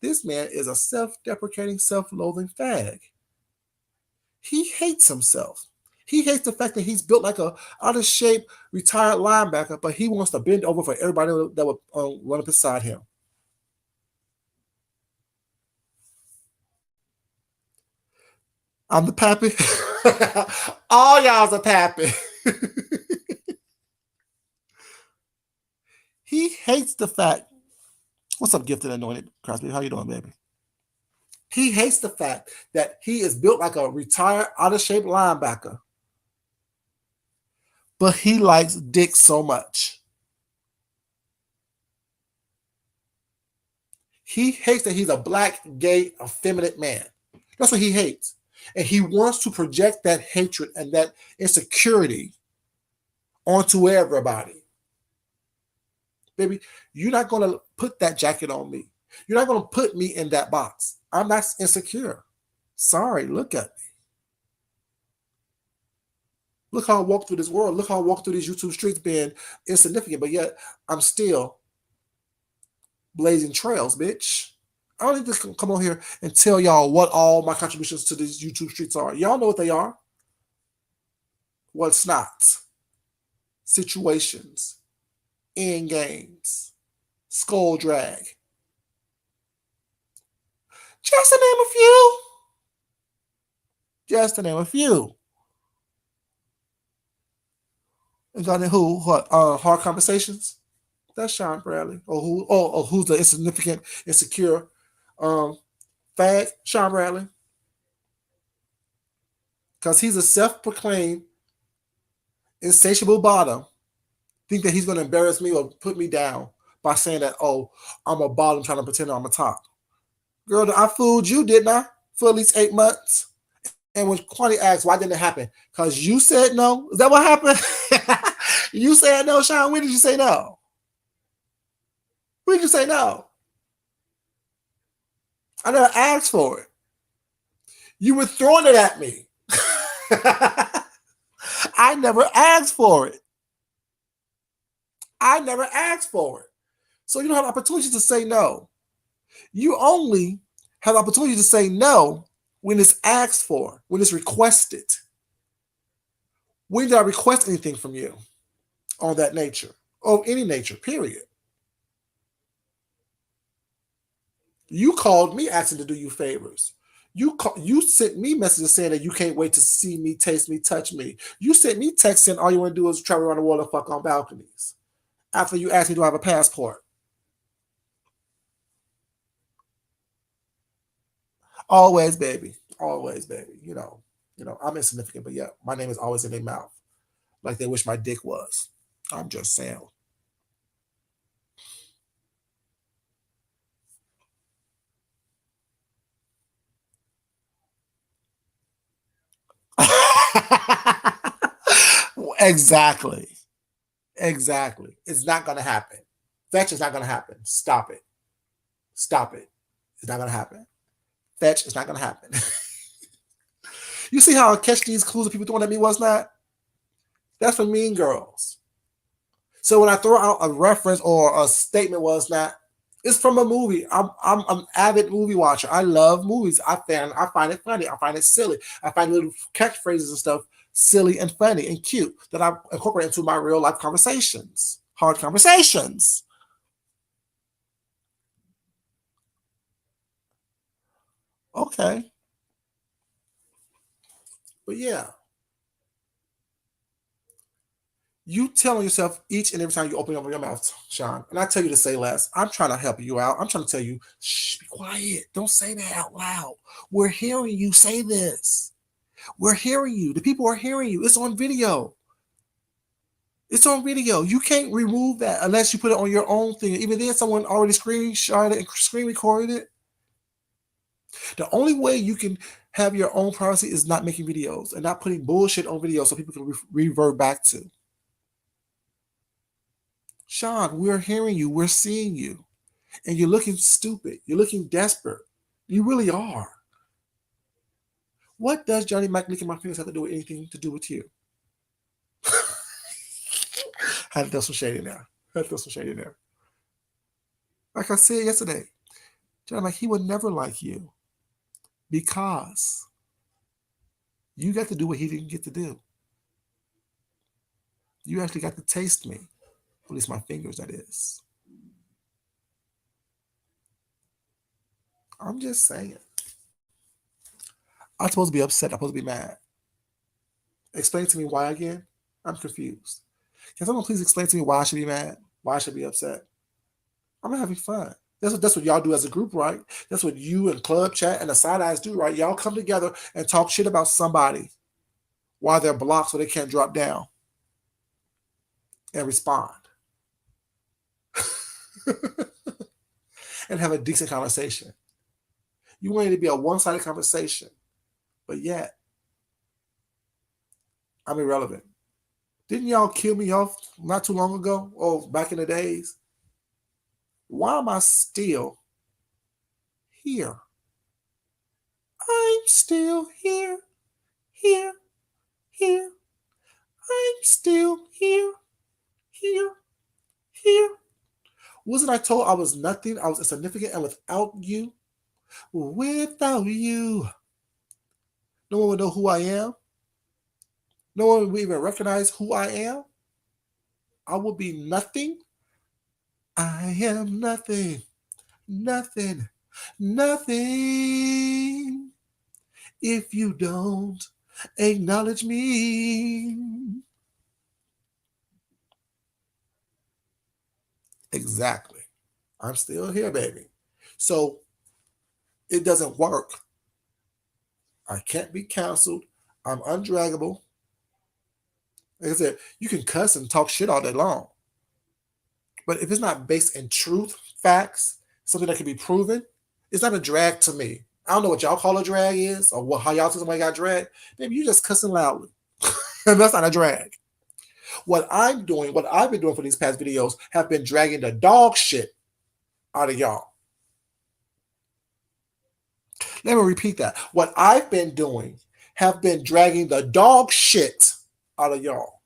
this man is a self-deprecating, self-loathing fag. He hates himself. He hates the fact that he's built like a out of shape retired linebacker, but he wants to bend over for everybody that would run up beside him. I'm the pappy. All y'all's a pappy. He hates the fact. What's up, gifted anointed Crosby? How you doing, baby? He hates the fact that he is built like a retired, out of shape linebacker, but he likes dick so much. He hates that he's a black, gay, effeminate man. That's what he hates. And he wants to project that hatred and that insecurity onto everybody. Baby, you're not going to put that jacket on me. You're not going to put me in that box. I'm not insecure. Sorry, look at me. Look how I walk through this world. Look how I walk through these YouTube streets being insignificant, but yet I'm still blazing trails, bitch. I don't need to come on here and tell y'all what all my contributions to these YouTube streets are. Y'all know what they are. What's not? Situations, end games, skull drag. Just to name a few. Just to name a few. And got who? What? Hard conversations. That's Sean Bradley. Or who's the insignificant, insecure fag? Sean Bradley. Because he's a self-proclaimed insatiable bottom think that he's going to embarrass me or put me down by saying that, oh, I'm a bottom trying to pretend I'm a top. Girl, I fooled you, didn't I? For at least 8 months. And when Kwani asked, why didn't it happen? Because you said no. Is that what happened? You said no, Sean. When did you say no? When did you say no? I never asked for it. You were throwing it at me. I never asked for it. I never asked for it. So you don't have opportunity to say no. You only have opportunity to say no when it's asked for, when it's requested. When did I request anything from you on that nature? Of any nature, period. You called me asking to do you favors. You sent me messages saying that you can't wait to see me, taste me, touch me. You sent me text saying all you want to do is travel around the world and fuck on balconies. After you asked me, do I have a passport? Always, baby. Always, baby. I'm insignificant, but yeah, my name is always in their mouth. Like they wish my dick was. I'm just saying. Exactly. Exactly. It's not going to happen. Fetch is not going to happen. Stop it. Stop it. It's not going to happen. Fetch is not going to happen. You see how I catch these clues that people throwing at me was not? That's for Mean Girls. So when I throw out a reference or a statement was not, it's from a movie. I'm an avid movie watcher. I love movies. I find it funny. I find it silly. I find little catchphrases and stuff silly and funny and cute that I incorporate into my real life conversations, hard conversations. Okay, but yeah, you telling yourself each and every time you open up your mouth, Sean, and I tell you to say less. I'm trying to help you out. I'm trying to tell you, shh, be quiet. Don't say that out loud. We're hearing you say this. We're hearing you. The people are hearing you. It's on video. It's on video. You can't remove that unless you put it on your own thing. Even then, someone already screenshot it and screen recorded it. The only way you can have your own privacy is not making videos and not putting bullshit on video so people can revert back to. Sean, we're hearing you. We're seeing you. And you're looking stupid. You're looking desperate. You really are. What does Johnny Mike licking my fingers have to do with anything to do with you? I had to throw some shade in there. I had to throw some shade in there. Like I said yesterday, Johnny Mike, he would never like you because you got to do what he didn't get to do. You actually got to taste me. At least my fingers, that is. I'm just saying. I'm supposed to be upset. I'm supposed to be mad. Explain to me why again? I'm confused. Can someone please explain to me why I should be mad? Why I should be upset? I'm having fun. That's what y'all do as a group, right? That's what you and Club Chat and the Side Eyes do, right? Y'all come together and talk shit about somebody while they're blocked so they can't drop down and respond and have a decent conversation. You want it to be a one-sided conversation, but yet I'm irrelevant. Didn't y'all kill me off not too long ago? Or back in the days? Why am I still here? I'm still here, here, here. I'm still here, here, here. Wasn't I told I was nothing? I was insignificant, and without you, no one would know who I am. No one would even recognize who I am. I would be nothing. I am nothing, nothing, nothing. If you don't acknowledge me. Exactly. I'm still here, baby. So it doesn't work. I can't be canceled. I'm undraggable. Like I said, you can cuss and talk shit all day long. But if it's not based in truth, facts, something that can be proven, it's not a drag to me. I don't know what y'all call a drag is, or how y'all think somebody got dragged. Maybe you just cussing loudly. And that's not a drag. What I'm doing, what I've been doing for these past videos, have been dragging the dog shit out of y'all. Let me repeat that. What I've been doing have been dragging the dog shit out of y'all.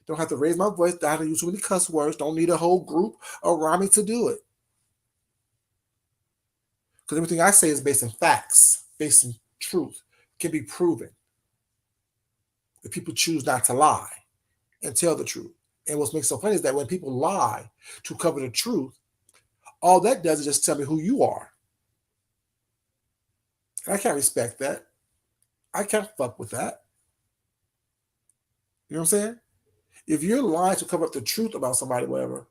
Don't have to raise my voice. Don't have to use too many cuss words. Don't need a whole group around me to do it. Because everything I say is based in facts, based in truth, can be proven. If people choose not to lie and tell the truth. And what makes it so funny is that when people lie to cover the truth, all that does is just tell me who you are. And I can't respect that. I can't fuck with that. You know what I'm saying? If you're lying to cover up the truth about somebody, whatever,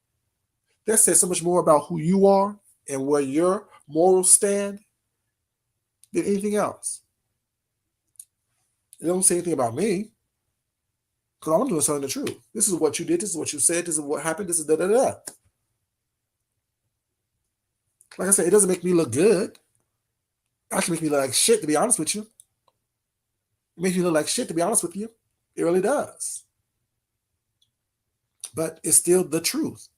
that says so much more about who you are and where your morals stand than anything else. It don't say anything about me. Because all I'm doing is telling the truth. This is what you did. This is what you said. This is what happened. This is da-da-da. Like I said, it doesn't make me look good. It actually makes me look like shit, to be honest with you. It makes me look like shit, to be honest with you. It really does. But it's still the truth,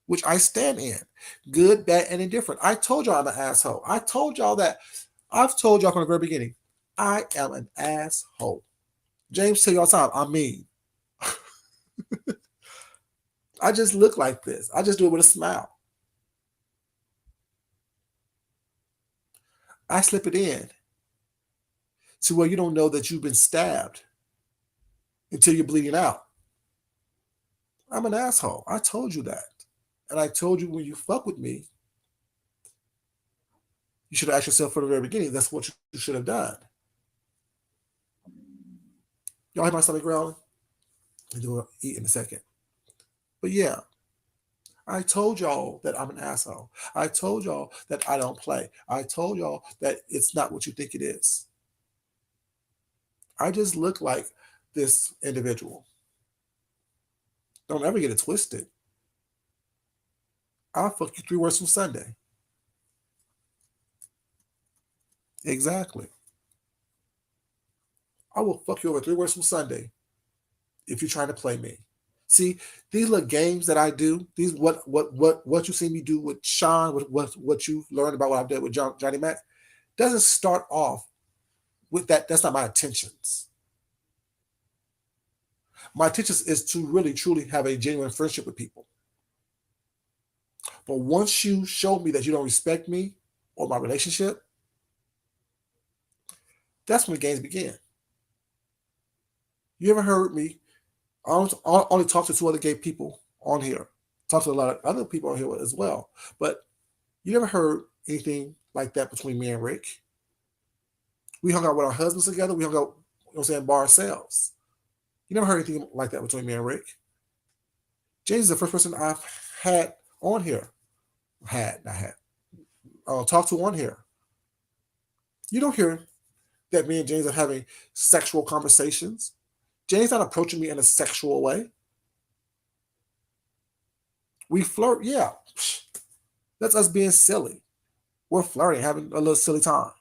which I stand in. Good, bad, and indifferent. I told y'all I'm an asshole. I told y'all that. I've told y'all from the very beginning. I am an asshole. James tell you all the time, I'm mean. I just look like this. I just do it with a smile. I slip it in to where you don't know that you've been stabbed until you're bleeding out. I'm an asshole. I told you that. And I told you when you fuck with me, you should have asked yourself from the very beginning. That's what you should have done. Y'all hear my stomach growling? I'll eat in a second. But yeah, I told y'all that I'm an asshole. I told y'all that I don't play. I told y'all that it's not what you think it is. I just look like this individual. Don't ever get it twisted. I'll fuck you 3 words from Sunday. Exactly. I will fuck you over 3 words from Sunday if you're trying to play me. See, these little games that I do, these what you see me do with Sean, what you learned about what I've done with Johnny Mac, doesn't start off with that. That's not my intentions. My intentions is to really truly have a genuine friendship with people. But once you show me that you don't respect me or my relationship, that's when the games begin. You ever heard me? I only talk to 2 other gay people on here. Talk to a lot of other people on here as well. But you never heard anything like that between me and Rick. We hung out with our husbands together. We hung out, by ourselves. You never heard anything like that between me and Rick. James is the first person I've had on here. Talked to on here. You don't hear that me and James are having sexual conversations. James not approaching me in a sexual way. We flirt, yeah. That's us being silly. We're flirting, having a little silly time.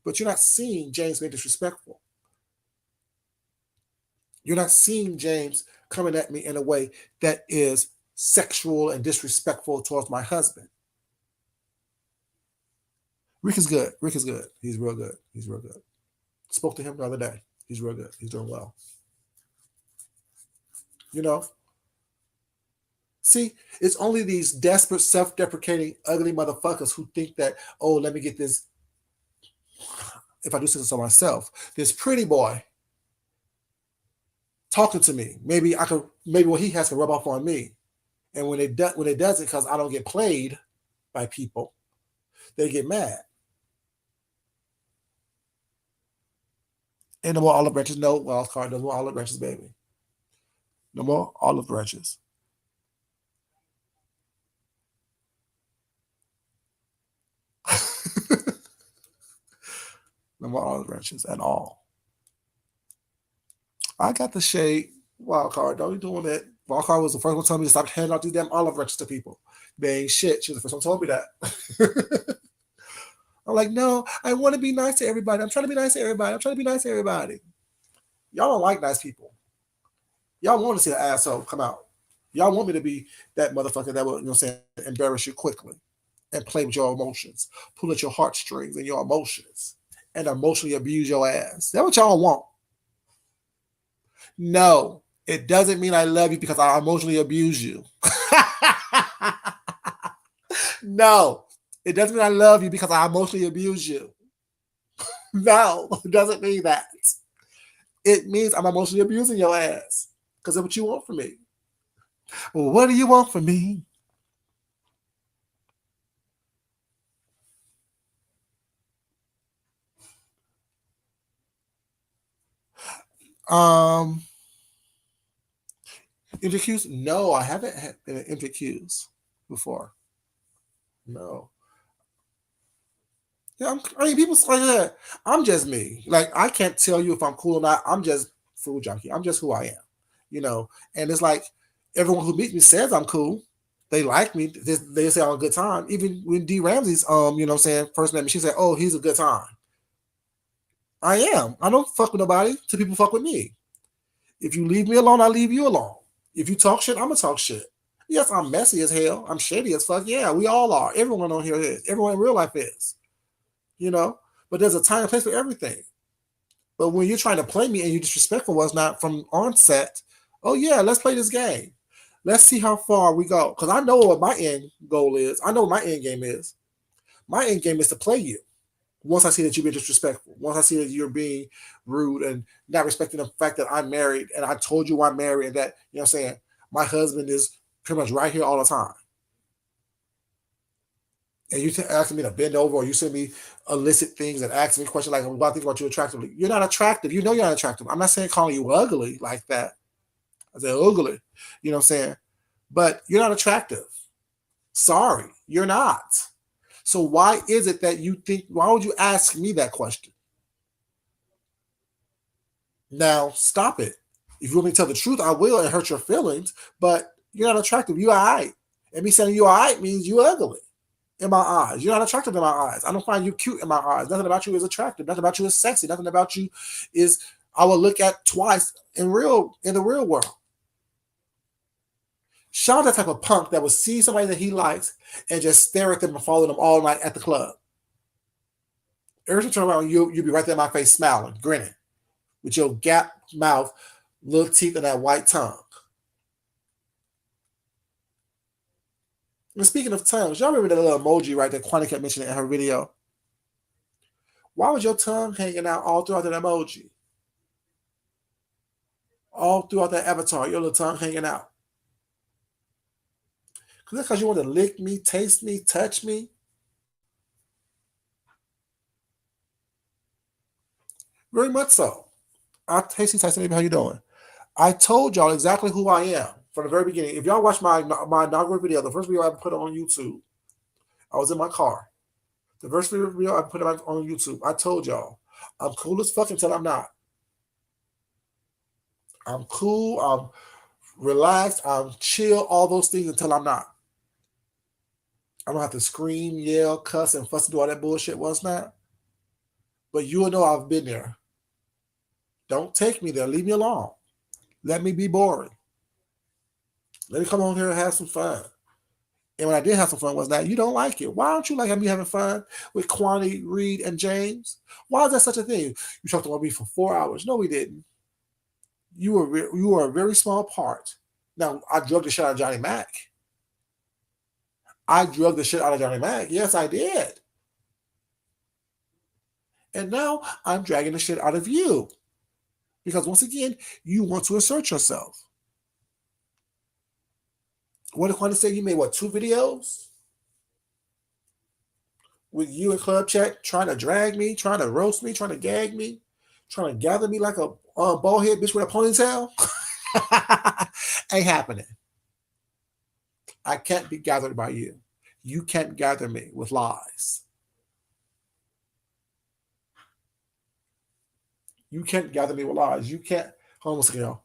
But you're not seeing James being disrespectful. You're not seeing James coming at me in a way that is sexual and disrespectful towards my husband. Rick is good. Rick is good. He's real good. He's real good. Spoke to him the other day. He's real good. He's doing well. See, it's only these desperate, self-deprecating, ugly motherfuckers who think that, oh, let me get this, if I do something to myself, this pretty boy talking to me. Maybe what he has to rub off on me. And when it does it, because I don't get played by people, they get mad. And no more olive branches. No, wild card. No more olive branches, baby. No more olive branches. No more olive branches at all. I got the shade Wild card, don't be doing that. Wild card was the first one telling me to stop handing out these damn olive wrenches to people. They ain't shit. She was the first one told me that. I'm like, no, I want to be nice to everybody. I'm trying to be nice to everybody. I'm trying to be nice to everybody. Y'all don't like nice people. Y'all want to see the asshole come out. Y'all want me to be that motherfucker that will, embarrass you quickly and play with your emotions, pull at your heartstrings and your emotions, and emotionally abuse your ass. That's what y'all want. No, it doesn't mean I love you because I emotionally abuse you. No, it doesn't mean I love you because I emotionally abuse you. No, it doesn't mean that. It means I'm emotionally abusing your ass because that's what you want from me. Well, what do you want from me? Um, MVQs? No, I haven't been in MVQs before. No. Yeah, I mean, people say that. I'm just me. Like, I can't tell you if I'm cool or not. I'm just food junkie. I'm just who I am, you know. And it's like everyone who meets me says I'm cool. They like me. They say I'm a good time. Even when D Ramsey's, first met me, she said, "Oh, he's a good time." I am. I don't fuck with nobody till people fuck with me. If you leave me alone, I leave you alone. If you talk shit, I'm gonna talk shit. Yes, I'm messy as hell. I'm shady as fuck. Yeah, we all are. Everyone on here is. Everyone in real life is. You know, but there's a time and place for everything. But when you're trying to play me and you're disrespectful was not from onset, oh yeah, let's play this game. Let's see how far we go. Because I know what my end goal is. I know what my end game is. My end game is to play you. Once I see that you're being disrespectful, once I see that you're being rude and not respecting the fact that I'm married and I told you I'm married and that, my husband is pretty much right here all the time. And you asking me to bend over, or you send me illicit things and ask me questions like, "I'm about to think about you attractively." You're not attractive. You know you're not attractive. I'm not saying calling you ugly like that. I said ugly. You know what I'm saying? But you're not attractive. Sorry, you're not. So why is it that you think? Why would you ask me that question? Now stop it. If you want me to tell the truth, I will and hurt your feelings. But you're not attractive. You alright. And me saying you alright means you ugly. In my eyes. You're not attractive in my eyes. I don't find you cute in my eyes. Nothing about you is attractive. Nothing about you is sexy. Nothing about you is I will look at twice in the real world. Sean's that type of punk that will see somebody that he likes and just stare at them and follow them all night at the club. Every time you turn around, you'll be right there in my face smiling, grinning, with your gap mouth, little teeth, and that white tongue. And speaking of tongues, y'all remember that little emoji right that Quanti kept mentioning in her video? Why was your tongue hanging out all throughout that emoji? All throughout that avatar, your little tongue hanging out. Because you want to lick me, taste me, touch me. Very much so. Tasty Tyson, how you doing? I told y'all exactly who I am from the very beginning. If y'all watch my inaugural video, the first video I put on YouTube, I was in my car. The first video I put on YouTube, I told y'all, I'm cool as fuck until I'm not. I'm cool, I'm relaxed, I'm chill, all those things until I'm not. I don't have to scream, yell, cuss, and fuss and do all that bullshit once not. But you will know I've been there. Don't take me there. Leave me alone. Let me be boring. Let me come on here and have some fun. And when I did have some fun was that you don't like it. Why don't you like me having fun with Quanti, Reed, and James? Why is that such a thing? You talked about me for 4 hours. No, we didn't. You were a very small part. Now, I drugged the shit out of Johnny Mac. I drugged the shit out of Johnny Mac. Yes, I did. And now I'm dragging the shit out of you. Because once again, you want to assert yourself. What did Quanti say? You made, what, 2 videos? With you and Club Chat trying to drag me, trying to roast me, trying to gag me, trying to gather me like a bald head bitch with a ponytail? Ain't happening. I can't be gathered by you. You can't gather me with lies. You can't gather me with lies. You can't. Hold on a second, y'all.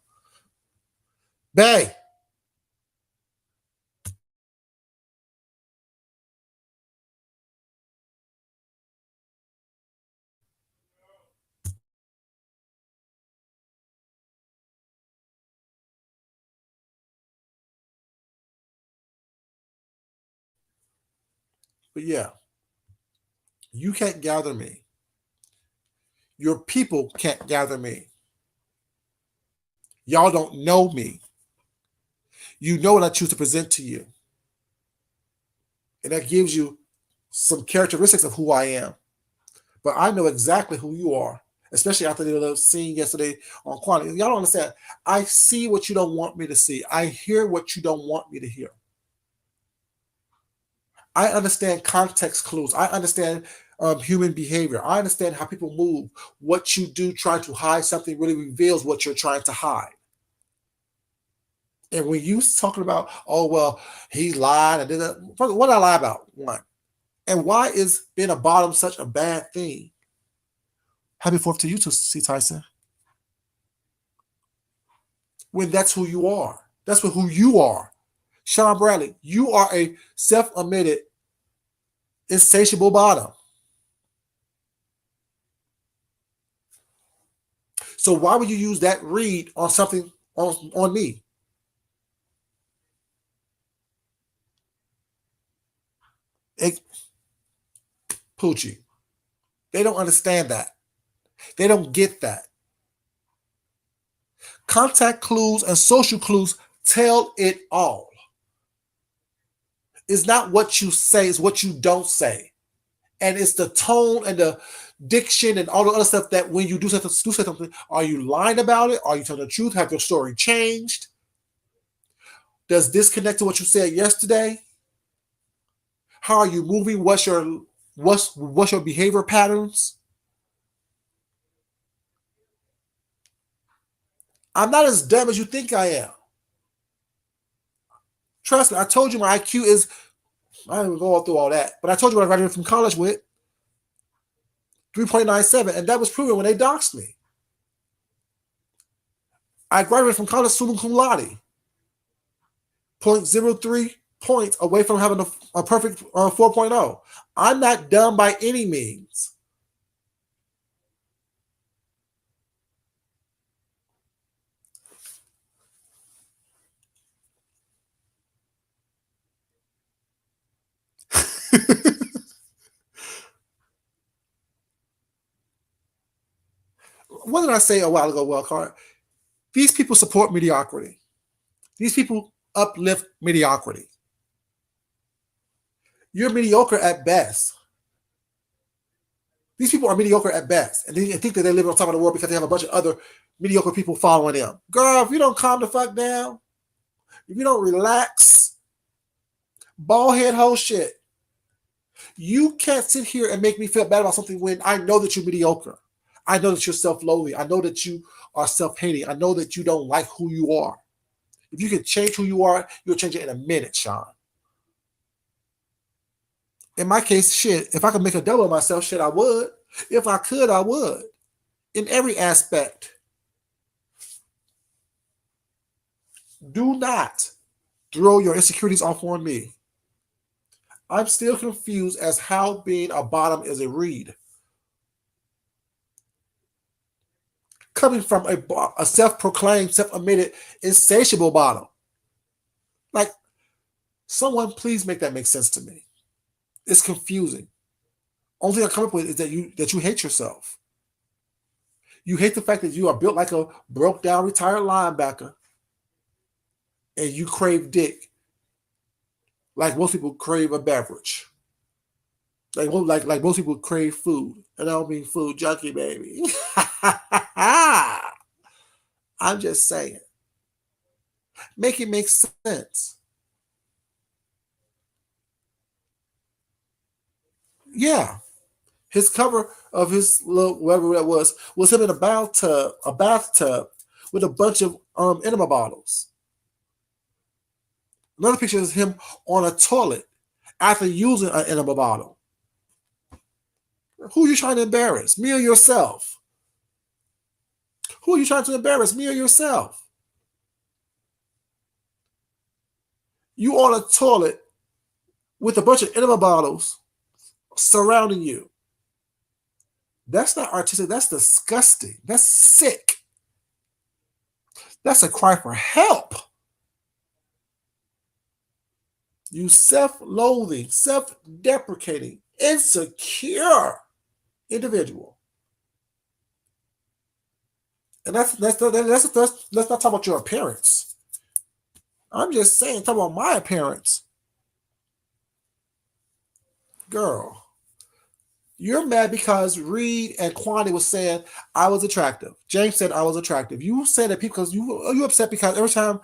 Bay. But yeah, you can't gather me. Your people can't gather me. Y'all don't know me. You know what I choose to present to you. And that gives you some characteristics of who I am. But I know exactly who you are, especially after the little scene yesterday on Quantity. Y'all don't understand. I see what you don't want me to see. I hear what you don't want me to hear. I understand context clues. I understand human behavior. I understand how people move. What you do trying to hide something really reveals what you're trying to hide. And when you talking about, oh well, he lied and did that, what did I lie about? One. And why is being a bottom such a bad thing? Happy Fourth to you too, C. Tyson. When that's who you are. That's who you are. Sean Bradley, you are a self-admitted insatiable bottom. So why would you use that read on something on me? It, Poochie. They don't understand that. They don't get that. Contact clues and social clues tell it all. It's not what you say, it's what you don't say. And it's the tone and the diction and all the other stuff that when you do something, are you lying about it? Are you telling the truth? Have your story changed? Does this connect to what you said yesterday? How are you moving? What's your behavior patterns? I'm not as dumb as you think I am. Trust me, I told you my IQ is, I don't even go through all that, but I told you what I graduated from college with 3.97, and that was proven when they doxed me. I graduated from college summa cum laude, zero point zero 0.03 points away from having a perfect 4.0. I'm not dumb by any means. What did I say a while ago, Wellcard? These people support mediocrity. These people uplift mediocrity. You're mediocre at best. These people are mediocre at best, and they think that they live on top of the world because they have a bunch of other mediocre people following them. Girl, if you don't calm the fuck down, if you don't relax, ball head whole shit. You can't sit here and make me feel bad about something when I know that you're mediocre. I know that you're self-loathing. I know that you are self-hating. I know that you don't like who you are. If you can change who you are, you'll change it in a minute, Sean. In my case, shit, if I could make a devil of myself, shit, I would. If I could, I would. In every aspect. Do not throw your insecurities off on me. I'm still confused as how being a bottom is a read. Coming from a self-proclaimed, self-admitted, insatiable bottom. Like, someone please make that make sense to me. It's confusing. Only thing I come up with is that you hate yourself. You hate the fact that you are built like a broke down retired linebacker, and you crave dick like most people crave a beverage. Like most people crave food, and I don't mean food junkie, baby. I'm just saying, make it make sense. Yeah, his cover of his little whatever that was him in a bathtub with a bunch of enema bottles. Another picture is him on a toilet after using an enema bottle. Who are you trying to embarrass? Me or yourself? Who are you trying to embarrass? Me or yourself? You on a toilet with a bunch of enema bottles surrounding you. That's not artistic. That's disgusting. That's sick. That's a cry for help. You self-loathing, self-deprecating, insecure individual. And let's not talk about your appearance. I'm just saying, talk about my appearance. Girl, you're mad because Reed and Kwani was saying I was attractive. James said I was attractive. You said that because you upset because every time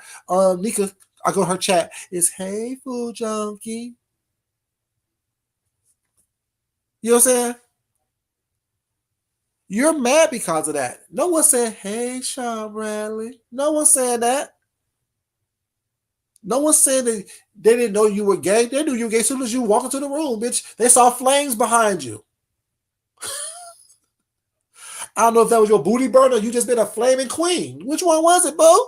Nika, I go to her chat, it's hey food junkie. You know what I'm saying? You're mad because of that. No one said, hey, Sean Bradley. No one said that. No one said that they didn't know you were gay. They knew you were gay as soon as you walked into the room, bitch. They saw flames behind you. I don't know if that was your booty burner or you just been a flaming queen. Which one was it, boo?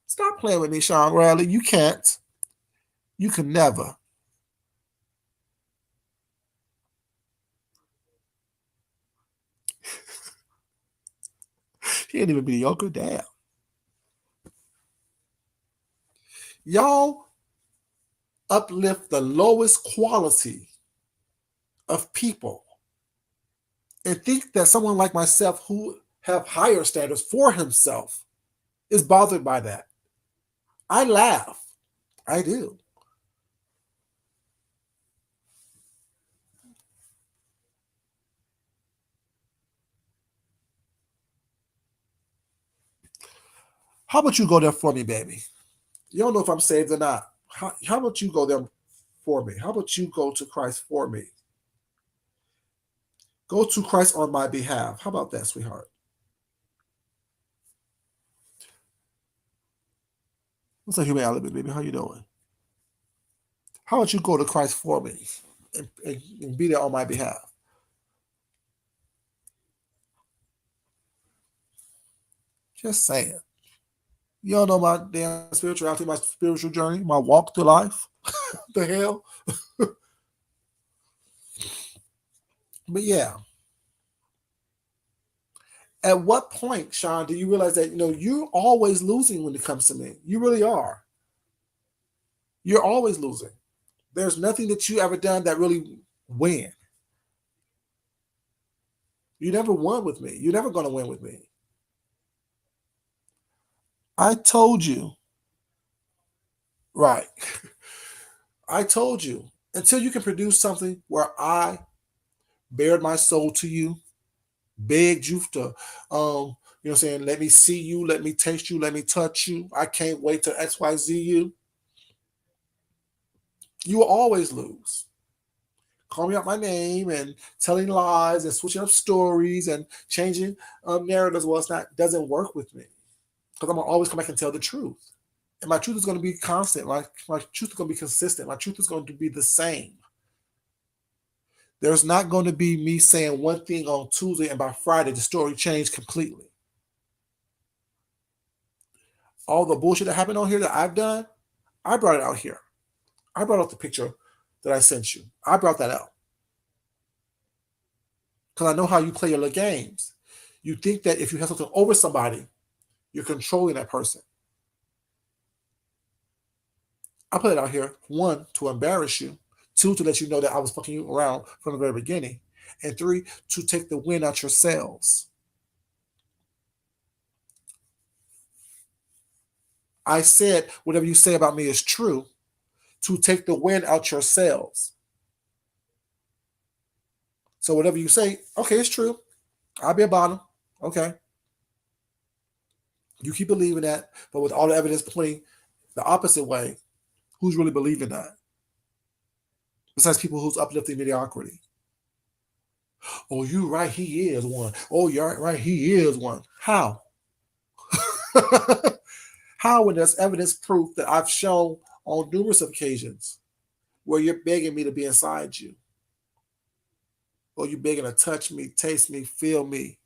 Stop playing with me, Sean Bradley. You can't. You can never. He ain't even mediocre. Damn. Y'all uplift the lowest quality of people and think that someone like myself who have higher standards for himself is bothered by that. I laugh. I do. How about you go there for me, baby? You don't know if I'm saved or not. How about you go there for me? How about you go to Christ for me? Go to Christ on my behalf. How about that, sweetheart? What's up, human element, baby? How you doing? How about you go to Christ for me and be there on my behalf? Just saying. You don't know my damn spirituality, my spiritual journey, my walk through life. The hell? But yeah. At what point, Sean, do you realize that you're always losing when it comes to me? You really are. You're always losing. There's nothing that you ever done that really win. You never won with me. You're never going to win with me. I told you. Right. I told you. Until you can produce something where I bared my soul to you, begged you to, you know what I'm saying, let me see you, let me taste you, let me touch you. I can't wait to XYZ you. You will always lose. Calling out my name and telling lies and switching up stories and changing narratives. Well, it's not doesn't work with me because I'm gonna always come back and tell the truth. And my truth is going to be constant. My truth is going to be consistent. My truth is going to be the same. There's not going to be me saying one thing on Tuesday and by Friday the story changed completely. All the bullshit that happened on here that I've done, I brought it out here. I brought out the picture that I sent you. I brought that out. Because I know how you play your little games. You think that if you have something over somebody, you're controlling that person. I put it out here, one, to embarrass you, two, to let you know that I was fucking you around from the very beginning, and three, to take the wind out your sails. I said whatever you say about me is true, to take the wind out your sails. So whatever you say, okay, it's true. I'll be a bottom. Okay. You keep believing that, but with all the evidence pointing the opposite way, who's really believing that? Besides people who's uplifting mediocrity. Oh, you right, he is one. Oh, you're right, he is one. How? How, when there's evidence proof that I've shown on numerous occasions where you're begging me to be inside you, or you're begging to touch me, taste me, feel me.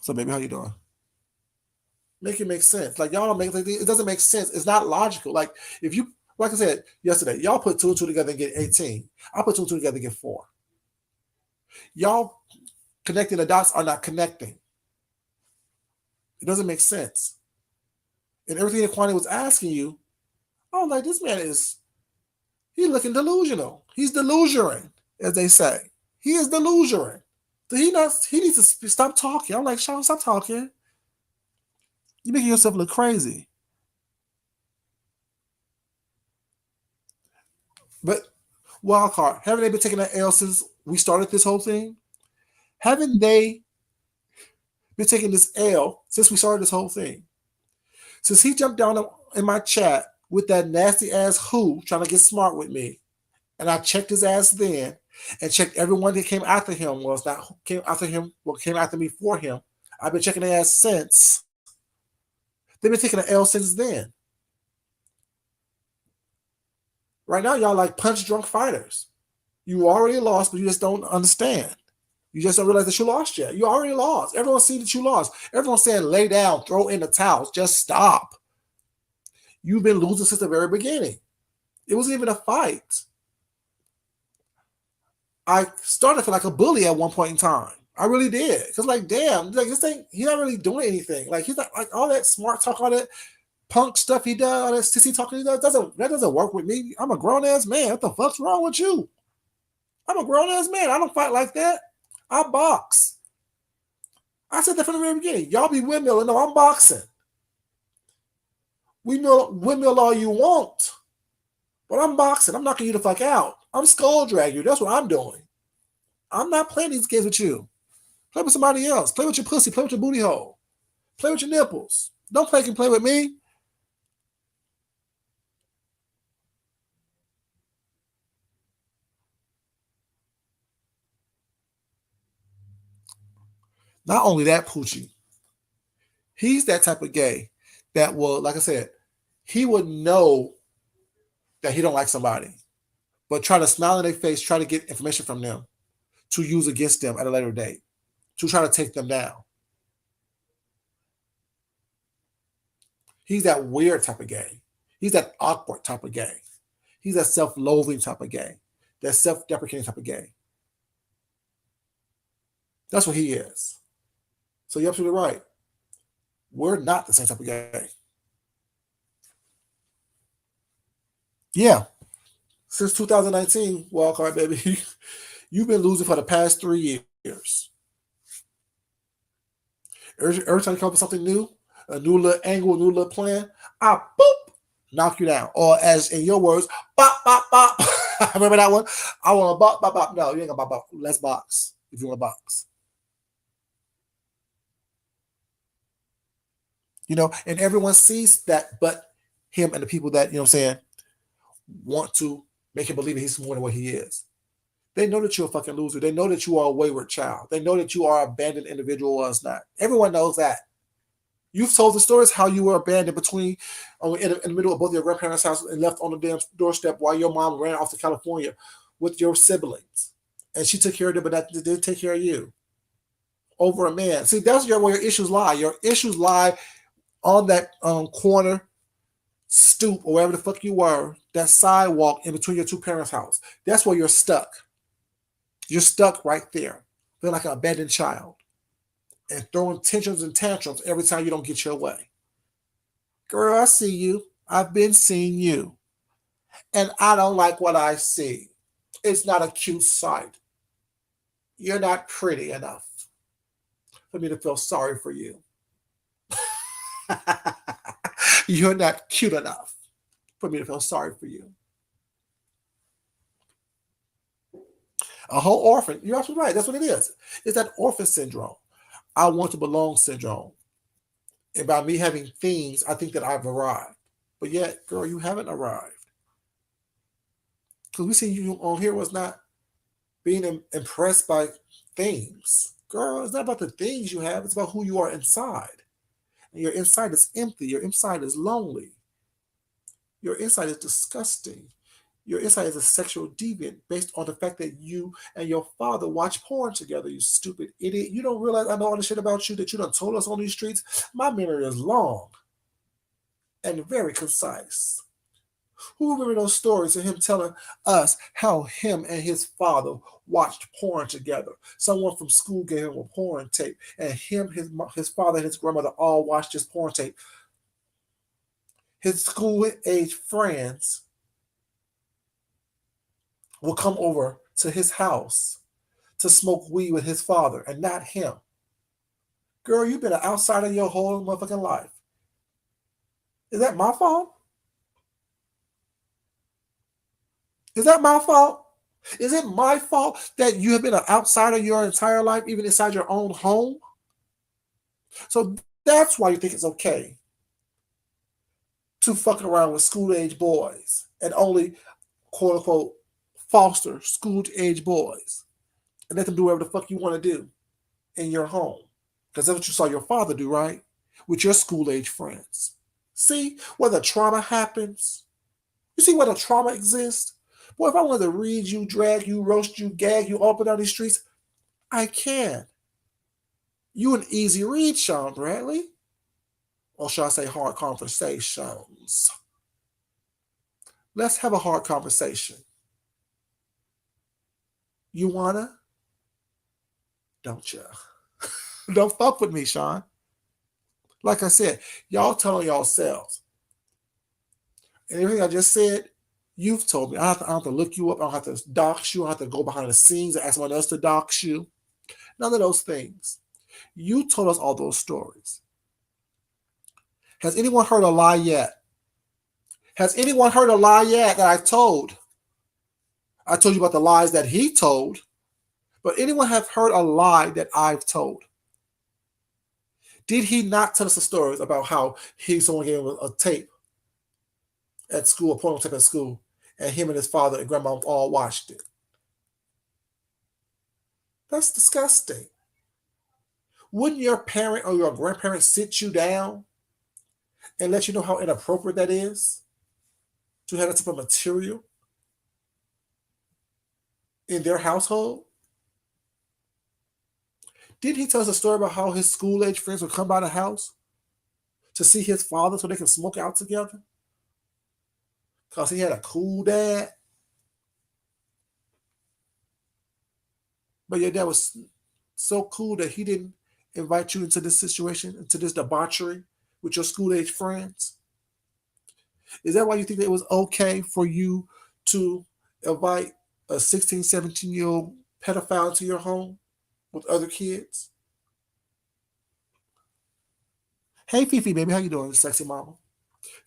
So, baby, how you doing? Make it make sense. Like y'all don't make it doesn't make sense. It's not logical. Like if you like I said yesterday, y'all put two and two together and get 18. I put two and two together and get 4. Y'all connecting the dots are not connecting. It doesn't make sense. And everything that Kwani was asking you, oh, like this man he's looking delusional. He's delusional, as they say. He is delusional. So he needs to stop talking. I'm like, Sean, stop talking. You're making yourself look crazy. But wild card, haven't they been taking that L since we started this whole thing? Haven't they been taking this L since we started this whole thing? Since he jumped down in my chat with that nasty ass who trying to get smart with me, and I checked his ass then and checked everyone that came after him was not came after him, well, came after me for him. I've been checking their ass since. They've been taking an L since then. Right now, y'all like punch drunk fighters. You already lost, but you just don't understand. You just don't realize that you lost yet. You already lost. Everyone sees that you lost. Everyone's saying, lay down, throw in the towels, just stop. You've been losing since the very beginning. It wasn't even a fight. I started to feel like a bully at one point in time. I really did. Because, like, damn, like this thing, he's not really doing anything. Like, he's not, like, all that smart talk, all that punk stuff he does, all that sissy talking he does, that doesn't work with me. I'm a grown-ass man. What the fuck's wrong with you? I'm a grown-ass man. I don't fight like that. I box. I said that from the very beginning. Y'all be windmilling. No, I'm boxing. Windmill all you want. But I'm boxing. I'm knocking you the fuck out. I'm skull drag you. That's what I'm doing. I'm not playing these games with you. Play with somebody else. Play with your pussy. Play with your booty hole. Play with your nipples. Don't play with me. Not only that, Poochie, he's that type of gay that will, like I said, he would know that he don't like somebody, but try to smile in their face, try to get information from them to use against them at a later date, to try to take them down. He's that weird type of gay. He's that awkward type of gay. He's that self-loathing type of gay. That self-deprecating type of gay. That's what he is. So you're absolutely right. We're not the same type of gay. Yeah. Since 2019, wildcard baby, you've been losing for the past 3 years. Every time you come up with something new, a new little angle, a new little plan, I boop, knock you down. Or as in your words, bop, bop, bop. Remember that one? I want to bop, bop, bop. No, you ain't gonna bop, bop. Let's box if you want to box. You know, and everyone sees that but him and the people that, you know what I'm saying, want to make him believe that he's more than what he is. They know that you're a fucking loser. They know that you are a wayward child. They know that you are an abandoned individual or not. Everyone knows that. You've told the stories how you were abandoned in the middle of both your grandparents' house and left on the damn doorstep while your mom ran off to California with your siblings. And she took care of them, but didn't take care of you. Over a man. See, that's where your issues lie. Your issues lie on that corner stoop or wherever the fuck you were, that sidewalk in between your two parents' house. That's where you're stuck. You're stuck right there. Feeling like an abandoned child. And throwing tensions and tantrums every time you don't get your way. Girl, I see you. I've been seeing you. And I don't like what I see. It's not a cute sight. You're not pretty enough for me to feel sorry for you. You're not cute enough for me to feel sorry for you. A whole orphan. You're absolutely right. That's what it is. It's that orphan syndrome. I want to belong syndrome. And by me having things, I think that I've arrived. But yet, girl, you haven't arrived. Because we see you on here was not being impressed by things. Girl, it's not about the things you have. It's about who you are inside. And your inside is empty. Your inside is lonely. Your inside is disgusting. Your insight is a sexual deviant based on the fact that you and your father watch porn together, you stupid idiot. You don't realize I know all the shit about you that you done told us on these streets? My memory is long and very concise. Who remember those stories of him telling us how him and his father watched porn together? Someone from school gave him a porn tape, and his father, and his grandmother all watched this porn tape. His school-age friends will come over to his house to smoke weed with his father and not him. Girl, you've been an outsider your whole motherfucking life. Is that my fault? Is that my fault? Is it my fault that you have been an outsider your entire life, even inside your own home? So that's why you think it's okay to fucking around with school-age boys and only quote unquote foster school-age boys and let them do whatever the fuck you want to do in your home. Because that's what you saw your father do, right? With your school-age friends. See where the trauma happens? You see where the trauma exists? Boy, if I wanted to read you, drag you, roast you, gag you up and down these streets, I can. You an easy read, Sean Bradley. Or shall I say hard conversations? Let's have a hard conversation. You wanna? Don't ya? Don't fuck with me, Sean. Like I said, y'all tell on yourselves. And everything I just said, you've told me. I don't have to look you up. I don't have to dox you. I don't have to go behind the scenes and ask someone else to dox you. None of those things. You told us all those stories. Has anyone heard a lie yet? Has anyone heard a lie yet that I told? I told you about the lies that he told. But anyone have heard a lie that I've told? Did he not tell us the stories about how someone gave him a tape at school, a porno tape at school, and him and his father and grandma all watched it? That's disgusting. Wouldn't your parent or your grandparent sit you down and let you know how inappropriate that is to have that type of material in their household? Didn't he tell us a story about how his school-age friends would come by the house to see his father so they can smoke out together? Because he had a cool dad. But your dad was so cool that he didn't invite you into this situation, into this debauchery with your school-age friends? Is that why you think that it was okay for you to invite a 16, 17-year-old pedophile into your home with other kids? Hey, Fifi, baby, how you doing, sexy mama?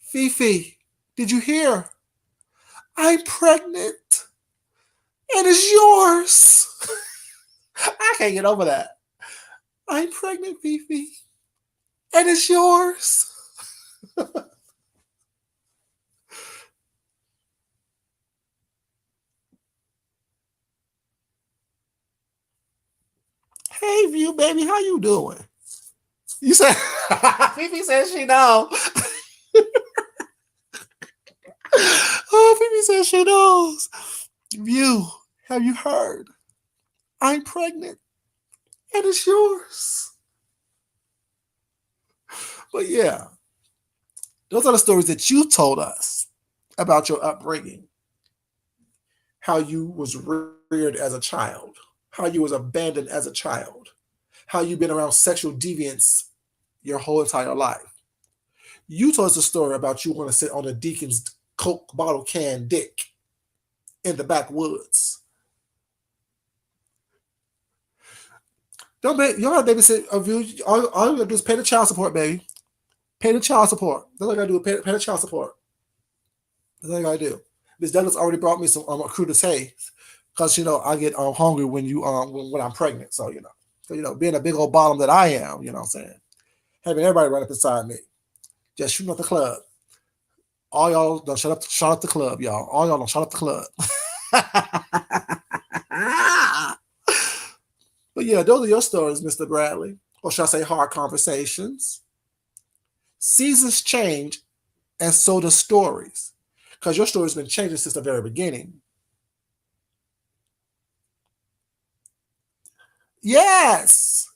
Fifi, did you hear? I'm pregnant. And it's yours. I can't get over that. I'm pregnant, Fifi. And it's yours. Hey, View, baby, how you doing? You said, Fifi says she knows. Oh, Fifi says she knows. View, have you heard? I'm pregnant. And it's yours. But yeah, those are the stories that you told us about your upbringing. How you was reared as a child. How you was abandoned as a child. How you've been around sexual deviance your whole entire life. You told us a story about you want to sit on a deacon's Coke bottle can dick in the backwoods. Don't you don't have to babysit a view. All you gotta do is pay the child support, baby. Pay the child support. That's all I gotta do. Pay the child support. That's all I gotta do. Miss Douglas already brought me some crudités because I get hungry when when I'm pregnant. So being a big old bottom that I am, what I'm saying, having everybody run up inside me, just shooting up the club. All y'all don't shut up the club, y'all. All y'all don't shut up the club. But yeah, those are your stories, Mr. Bradley. Or should I say hard conversations? Seasons change, and so do stories. because your story's been changing since the very beginning. Yes.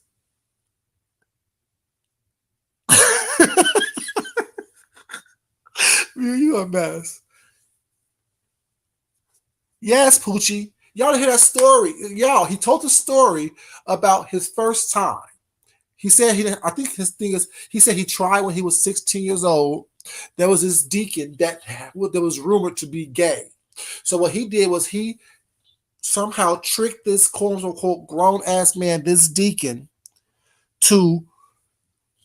You a mess. Yes, Poochie. Y'all hear that story? Y'all, he told the story about his first time. He said he didn't, I think his thing is, he said he tried when he was 16 years old. There was this deacon that was rumored to be gay. So what he did was he somehow tricked this quote unquote grown ass man, this deacon, to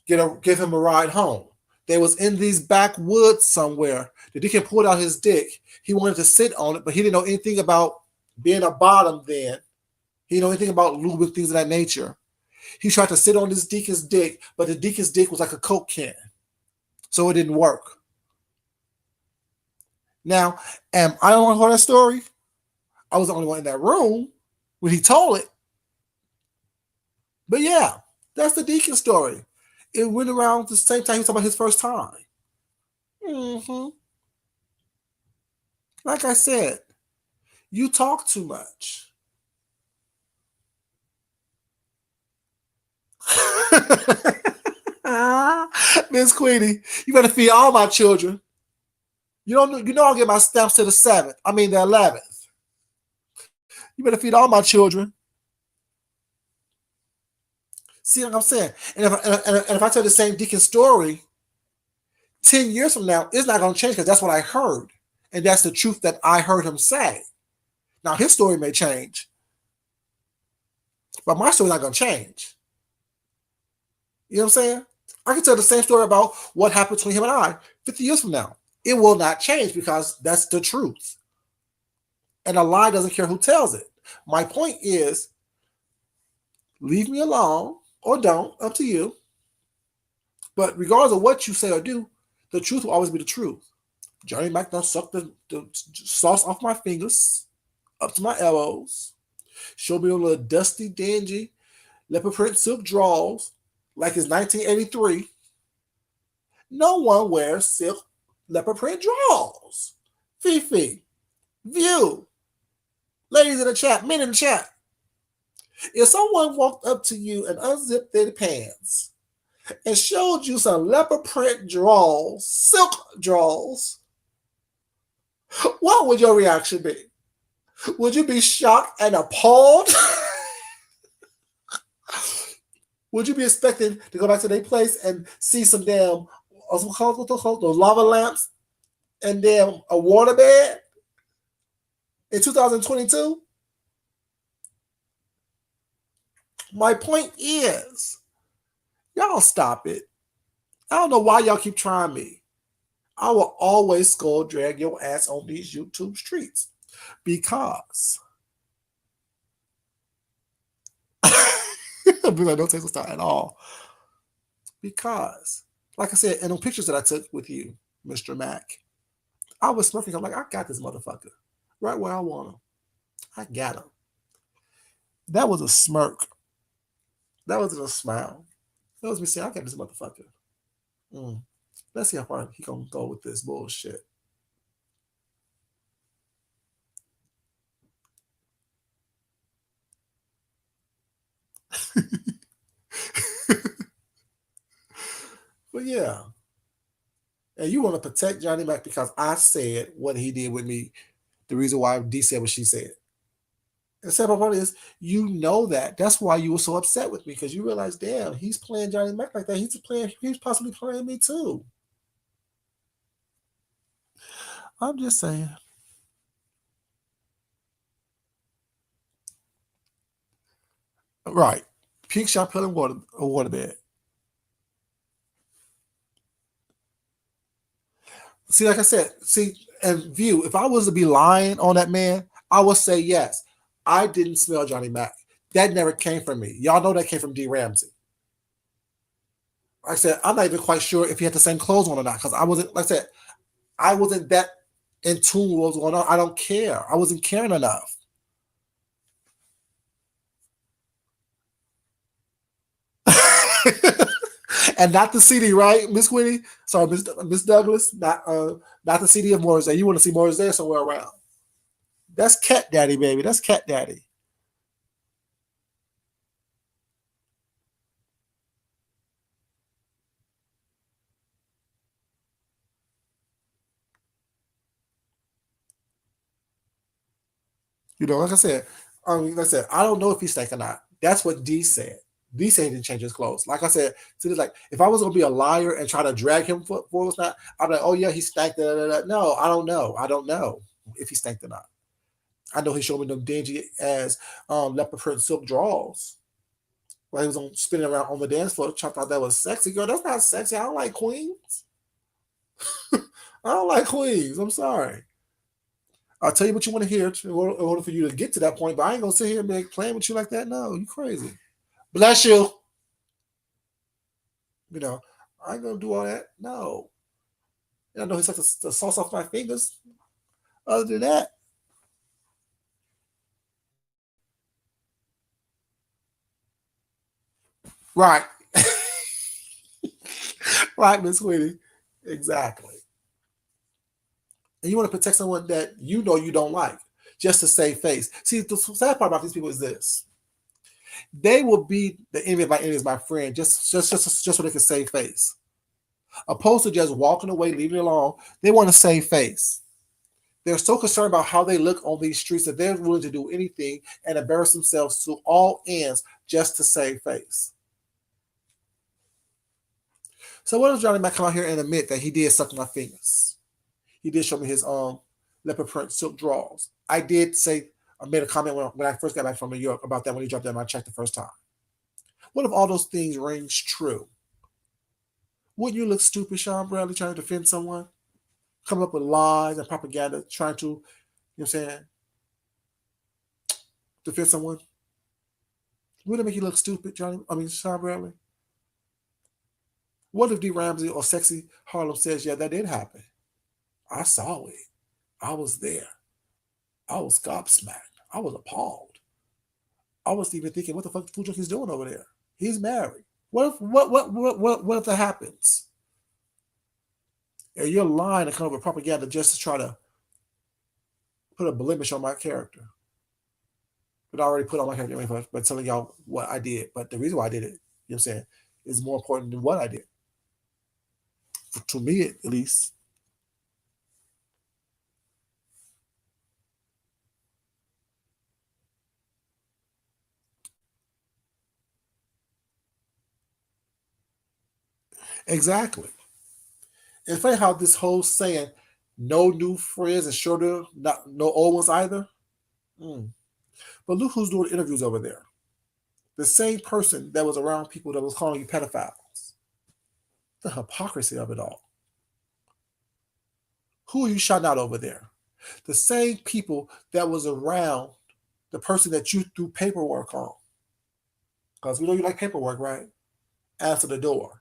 give him a ride home. They was in these backwoods somewhere. The deacon pulled out his dick. He wanted to sit on it, but he didn't know anything about being a bottom then. He didn't know anything about lube and things of that nature. He tried to sit on this deacon's dick, but the deacon's dick was like a Coke can. So it didn't work. Now, am I the one who heard that story? I was the only one in that room when he told it. But yeah, that's the deacon story. It went around the same time he was talking about his first time. Mm-hmm. Like I said, you talk too much. Miss Queenie, you better feed all my children. You know I'll get my stamps to the 7th. I mean the 11th. You better feed all my children. See what I'm saying? And if I tell the same deacon story 10 years from now, it's not going to change because that's what I heard. And that's the truth that I heard him say. Now, his story may change, but my story's not going to change. You know what I'm saying? I can tell the same story about what happened between him and I 50 years from now. It will not change because that's the truth. And a lie doesn't care who tells it. My point is, leave me alone or don't, up to you. But regardless of what you say or do, the truth will always be the truth. Johnny Mac done sucked the sauce off my fingers up to my elbows. Showed me a little dusty, dingy leopard print silk drawers like it's 1983. No one wears silk leopard print drawers. Fifi, View, ladies in the chat, men in the chat. If someone walked up to you and unzipped their pants and showed you some leopard print drawers, silk drawers, what would your reaction be? Would you be shocked and appalled? Would you be expecting to go back to their place and see some damn those lava lamps and damn a waterbed in 2022? My point is, y'all stop it. I don't know why y'all keep trying me. I will always skull drag your ass on these YouTube streets because I'll be like, don't take this time at all. Because, like I said, in the pictures that I took with you, Mr. Mac, I was smirking. I'm like, I got this motherfucker right where I want him. I got him. That was a smirk. That wasn't a smile. That was me saying, I got this motherfucker. Let's see how far he gonna go with this bullshit. But yeah. And you want to protect Johnny Mac because I said what he did with me, the reason why D said what she said. And the sad part is, you know that. That's why you were so upset with me, because you realized, damn, he's playing Johnny Mac like that. He's possibly playing me too. I'm just saying. Right. Pink shot pill and waterbed. See, like I said, and View, if I was to be lying on that man, I would say yes. I didn't smell Johnny Mac. That never came from me. Y'all know that came from D. Ramsey. Like I said, I'm not even quite sure if he had the same clothes on or not, because I wasn't, like I said, I wasn't that in tune with what was going on. I don't care. I wasn't caring enough. And not the CD, right, Miss Queenie? Sorry, Miss Douglas, not the CD of Morris Day. You want to see Morris Day somewhere around? That's Cat Daddy, baby. That's Cat Daddy. Like I said, I don't know if he's stank or not. That's what D said. D said he didn't change his clothes. Like I said, so like if I was gonna be a liar and try to drag him for what's not, I'm like, oh yeah, he stank. Da, da, da. No, I don't know. I don't know if he stank or not. I know he showed me them dingy as leopard print silk drawers while he was on spinning around on the dance floor. I thought that was sexy, girl. That's not sexy. I don't like queens. I don't like queens. I'm sorry. I'll tell you what you want to hear in order for you to get to that point, but I ain't gonna sit here and be playing with you like that. No, you crazy. Bless you. You know, I ain't gonna do all that. No. I know he's like the sauce off my fingers. Other than that, right. Right, Miss Whitney. Exactly. And you want to protect someone that you know you don't like just to save face. See, the sad part about these people is this. They will be the enemy of my enemy is my friend just so they can save face. Opposed to just walking away, leaving it alone, they want to save face. They're so concerned about how they look on these streets that they're willing to do anything and embarrass themselves to all ends just to save face. So what if Johnny might come out here and admit that he did suck my fingers? He did show me his leopard print silk drawers. I did say I made a comment when I first got back from New York about that when he dropped that in my check the first time. What if all those things rings true? Wouldn't you look stupid, Sean Bradley, trying to defend someone? Coming up with lies and propaganda, trying to, what I'm saying, defend someone? Wouldn't it make you look stupid, Sean Bradley? What if D. Ramsey or Sexy Harlem says, yeah, that did happen? I saw it. I was there. I was gobsmacked. I was appalled. I was even thinking, what the fuck Food Junkie is doing over there? He's married. What if that happens? And you're lying to come up with propaganda just to try to put a blemish on my character. But I already put on my character by telling y'all what I did. But the reason why I did it, you know what I'm saying, is more important than what I did. To me, at least. Exactly. It's funny how this whole saying, no new friends and shorter, not no old ones either. Mm. But look who's doing interviews over there. The same person that was around people that was calling you pedophiles. The hypocrisy of it all. Who are you shouting out over there? The same people that was around the person that you threw paperwork on. Because we know you like paperwork, right? Answer the door.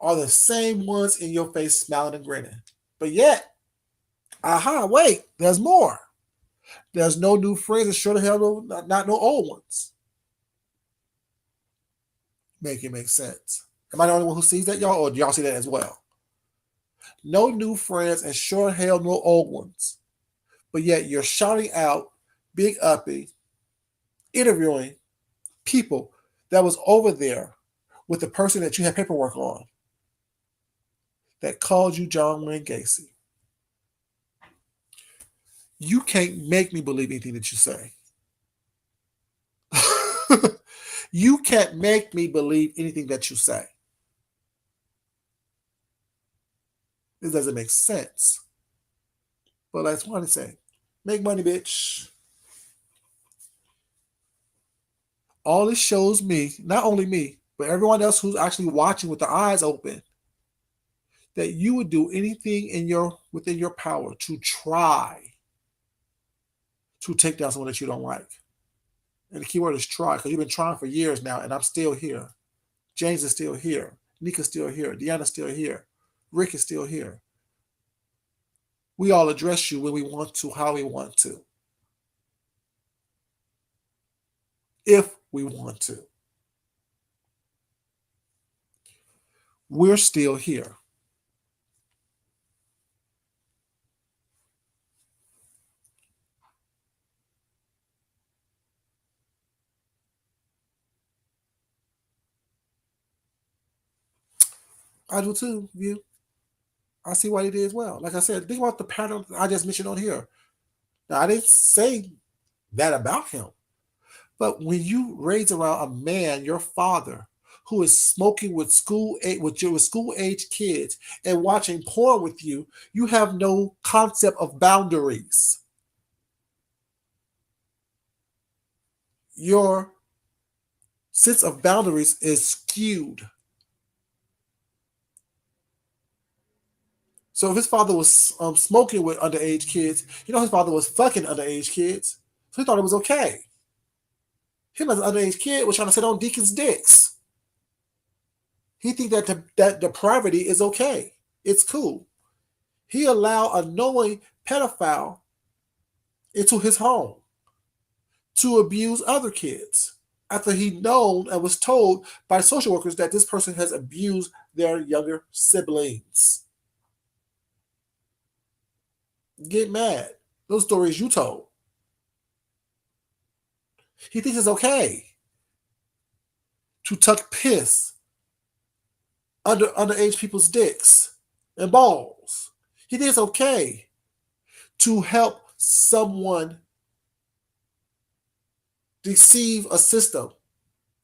Are the same ones in your face smiling and grinning. But yet, wait, there's more. There's no new friends and sure the hell not no old ones. Make it make sense. Am I the only one who sees that, y'all, or do y'all see that as well? No new friends and sure hell no old ones. But yet you're shouting out, big uppy, interviewing people that was over there with the person that you had paperwork on that called you John Wayne Gacy. You can't make me believe anything that you say. You can't make me believe anything that you say. This doesn't make sense. But that's what I say. Make money, bitch. All this shows me, not only me, but everyone else who's actually watching with their eyes open, that you would do anything within your power to try to take down someone that you don't like. And the key word is try, because you've been trying for years now, and I'm still here. James is still here. Nika's still here. Deanna's still here. Rick is still here. We all address you when we want to, how we want to. If we want to. we're still here. I do too, you. I see why they did as well. Like I said, think about the pattern I just mentioned on here. Now, I didn't say that about him. But when you raise around a man, your father, who is smoking with school age kids and watching porn with you, you have no concept of boundaries. Your sense of boundaries is skewed. So if his father was smoking with underage kids, his father was fucking underage kids, so he thought it was okay. Him as an underage kid was trying to sit on deacons' dicks. He think that depravity is okay. It's cool. He allowed a knowing pedophile into his home to abuse other kids after he known and was told by social workers that this person has abused their younger siblings. Get mad. Those stories you told. He thinks it's okay to tuck piss under underage people's dicks and balls. He thinks it's okay to help someone deceive a system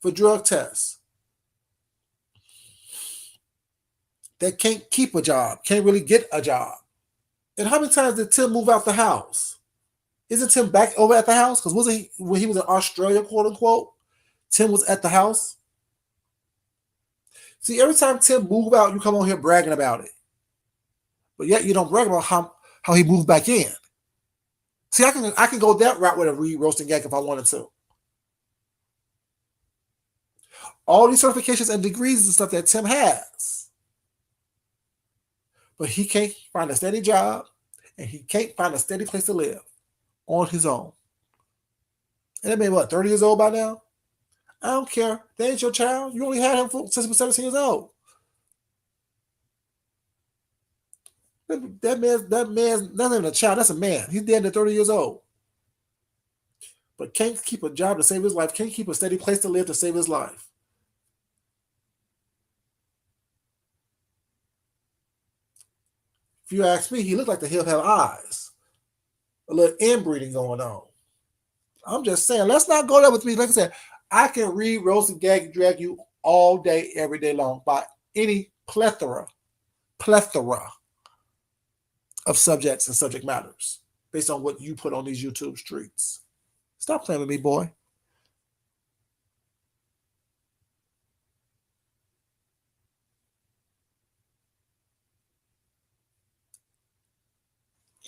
for drug tests that can't keep a job, can't really get a job. And how many times did Tim move out the house? Isn't Tim back over at the house? Because wasn't he, when he was in Australia, quote unquote, Tim was at the house? See, every time Tim moved out, you come on here bragging about it. But yet you don't brag about how he moved back in. See, I can go that route with a Reed roasting gag if I wanted to. All these certifications and degrees and stuff that Tim has. But he can't find a steady job and he can't find a steady place to live on his own. And that man, what, 30 years old by now? I don't care. That ain't your child. You only had him since he was 17 years old. That man's not even a child. That's a man. He's dead at 30 years old. But can't keep a job to save his life. Can't keep a steady place to live to save his life. If you ask me, he looked like he'll have eyes. A little inbreeding going on. I'm just saying, let's not go there with me. Like I said, I can read, roast, and gag, drag you all day, every day long by any plethora of subjects and subject matters based on what you put on these YouTube streets. Stop playing with me, boy.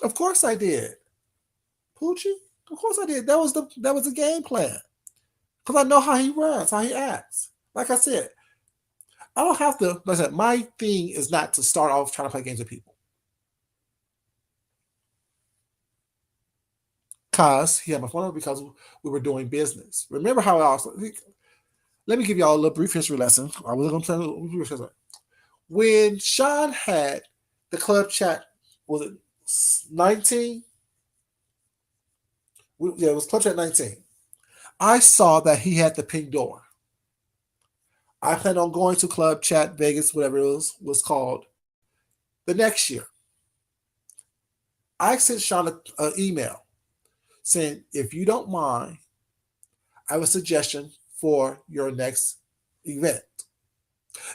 Of course I did. Poochie? Of course I did. That was the game plan. Because I know how he runs, how he acts. Like I said, I don't have to. Like I said, my thing is not to start off trying to play games with people. Because he had my phone number because we were doing business. Remember how I also. Let me give y'all a little brief history lesson. I was going to tell you when Sean had the club chat, was it 19? Yeah, it was club chat 19. I saw that he had the pink door. I planned on going to Club Chat Vegas, whatever it was called, the next year. I sent Sean an email saying, if you don't mind, I have a suggestion for your next event.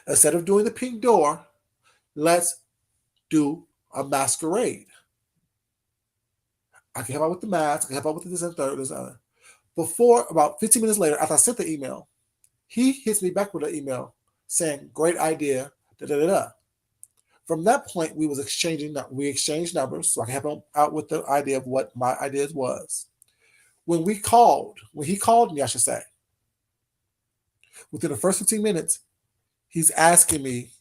Instead of doing the pink door, let's do a masquerade. I can help out with the mask, I can help out with this and third, this and other. Before, about 15 minutes later, after I sent the email, he hits me back with an email saying, great idea, da da da da. From that point, we exchanged numbers so I can help him out with the idea of what my ideas was. When he called me, I should say, within the first 15 minutes, he's asking me,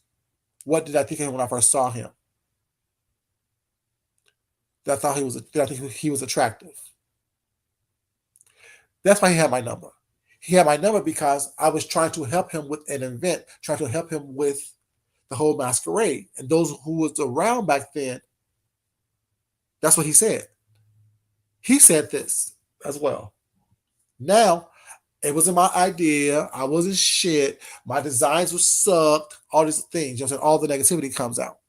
what did I think of him when I first saw him? Did I think he was attractive? That's why he had my number. He had my number because I was trying to help him with an event, trying to help him with the whole masquerade. And those who was around back then, that's what he said. He said this as well. Now, it wasn't my idea. I wasn't shit. My designs were sucked. All these things. You know what I'm saying? All the negativity comes out.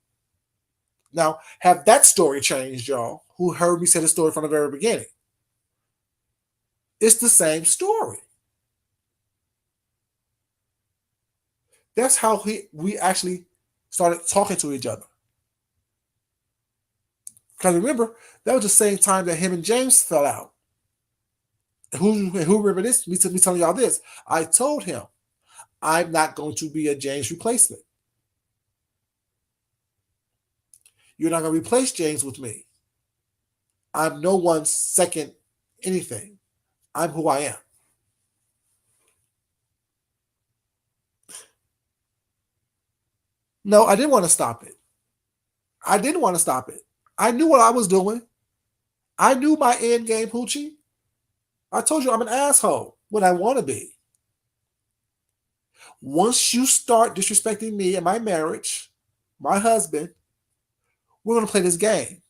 Now, have that story changed, y'all, who heard me say the story from the very beginning? It's the same story. That's how we actually started talking to each other. Because remember, that was the same time that him and James fell out. Who remember this? Me telling y'all this. I told him, I'm not going to be a James replacement. You're not going to replace James with me. I'm no one's second anything. I'm who I am. No, I didn't want to stop it. I didn't want to stop it. I knew what I was doing. I knew my end game, Poochie. I told you I'm an asshole when I want to be. Once you start disrespecting me and my marriage, my husband, we're going to play this game.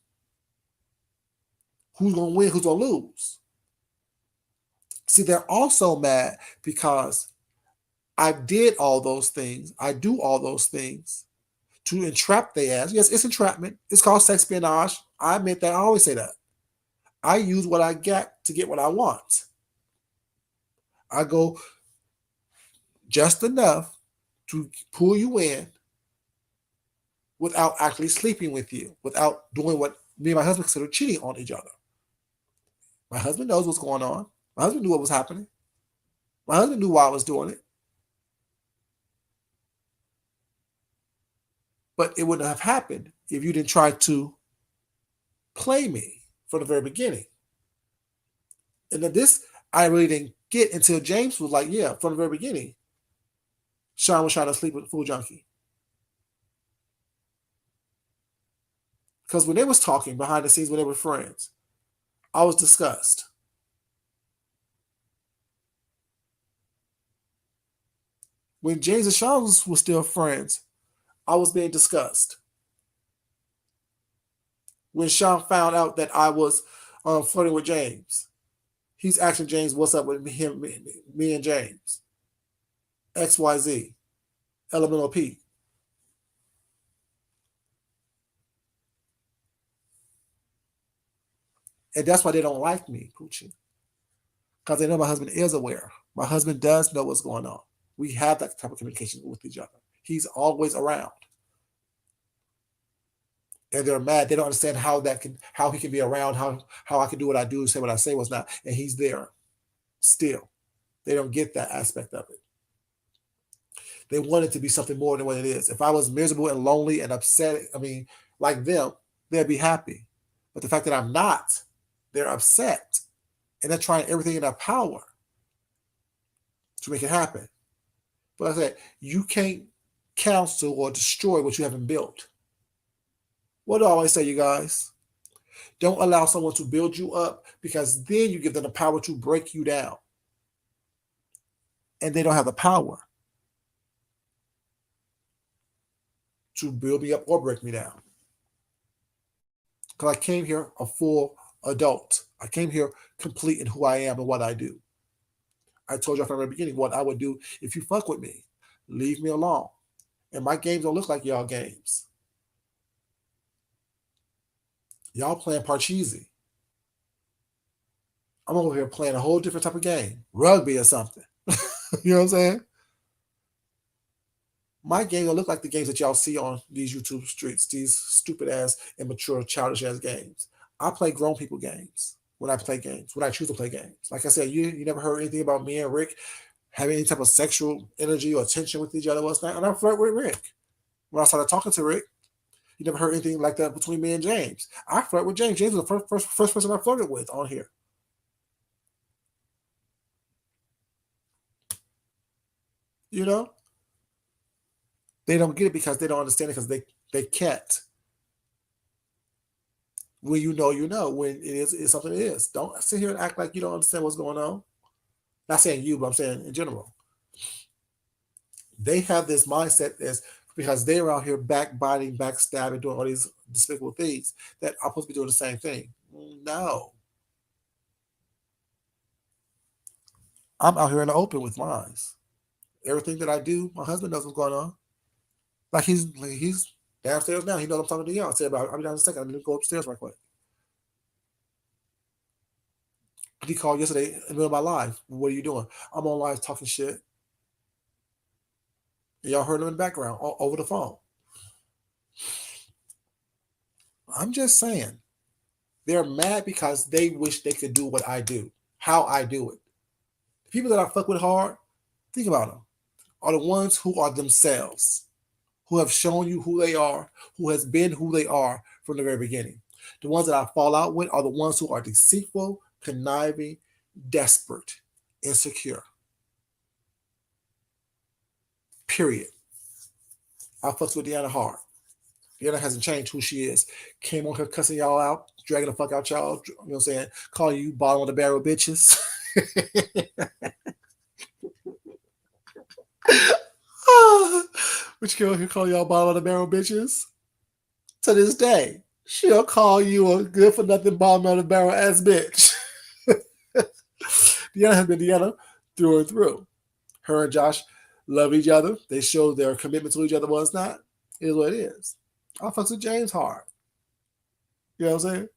Who's going to win? Who's going to lose? See, they're also mad because I did all those things. I do all those things to entrap their ass. Yes, it's entrapment. It's called sex espionage. I admit that. I always say that. I use what I get to get what I want. I go just enough to pull you in without actually sleeping with you, without doing what me and my husband consider cheating on each other. My husband knows what's going on. My husband knew what was happening. My husband knew why I was doing it. But it wouldn't have happened if you didn't try to play me from the very beginning. And then this, I really didn't get until James was like, yeah, from the very beginning, Sean was trying to sleep with the Fool Junkie. Because when they was talking behind the scenes when they were friends, I was disgusted. When James and Sean were still friends, I was being discussed. When Sean found out that I was flirting with James, he's asking James, "What's up with me and James?" XYZ, Elemental P. And that's why they don't like me, Poochie. Because they know my husband is aware. My husband does know what's going on. We have that type of communication with each other. He's always around. And they're mad. They don't understand how he can be around, how I can do what I do, say what I say, what's not, and he's there still. They don't get that aspect of it. They want it to be something more than what it is. If I was miserable and lonely and upset, like them, they'd be happy. But the fact that I'm not, they're upset. And they're trying everything in their power to make it happen. But I said, you can't cancel or destroy what you haven't built. What do I always say, you guys? Don't allow someone to build you up, because then you give them the power to break you down. And they don't have the power to build me up or break me down. Because I came here a full adult. I came here complete in who I am and what I do. I told you from the beginning what I would do if you fuck with me. Leave me alone. And my games don't look like y'all games. Y'all playing Parcheesi. I'm over here playing a whole different type of game. Rugby or something. You know what I'm saying? My game don't look like the games that y'all see on these YouTube streets, these stupid ass, immature, childish ass games. I play grown people games when I play games, when I choose to play games. Like I said, you never heard anything about me and Rick having any type of sexual energy or tension with each other. What's not? And I flirt with Rick. When I started talking to Rick, you never heard anything like that between me and James. I flirt with James. James was the first person I flirted with on here. You know? They don't get it because they don't understand it, because they can't. When you know, you know. When it's something it is. Don't sit here and act like you don't understand what's going on. Not saying you, but I'm saying in general. They have this mindset as because they were out here backbiting, backstabbing, doing all these despicable things that I'm supposed to be doing the same thing. No. I'm out here in the open with mine. Everything that I do, my husband knows what's going on. Like he's downstairs now. He knows I'm talking to y'all. I said, I'll be down in a second. I'm gonna go upstairs right quick. He called yesterday in the middle of my live. What are you doing? I'm on live talking shit. And y'all heard him in the background over the phone. I'm just saying. They're mad because they wish they could do what I do, how I do it. The people that I fuck with hard, think about them, are the ones who are themselves, who have shown you who they are, who has been who they are from the very beginning. The ones that I fall out with are the ones who are deceitful, conniving, desperate, insecure. Period. I fucks with Deanna hard. Deanna hasn't changed who she is. Came on here cussing y'all out, dragging the fuck out y'all, you know what I'm saying? Calling you bottom of the barrel bitches. Which girl here call y'all bottom of the barrel bitches? To this day, she'll call you a good for nothing bottom of the barrel ass bitch. Deanna has been Deanna through and through. Her and Josh love each other. They show their commitment to each other. Well, it's not. It is what it is. I fucks with James hard. You know what I'm saying?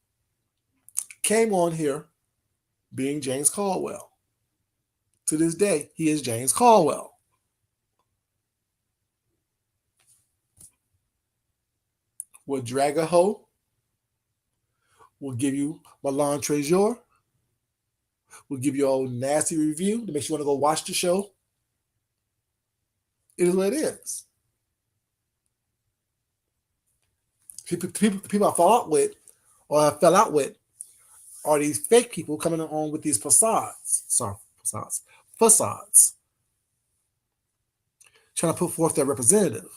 Came on here being James Caldwell. To this day, he is James Caldwell. Will drag a hoe. Will give you Milan Trezor. Will give you a old nasty review that makes you want to go watch the show. It is what it is. People I fall out with or I fell out with are these fake people coming on with these facades. Sorry, facades. Trying to put forth their representative.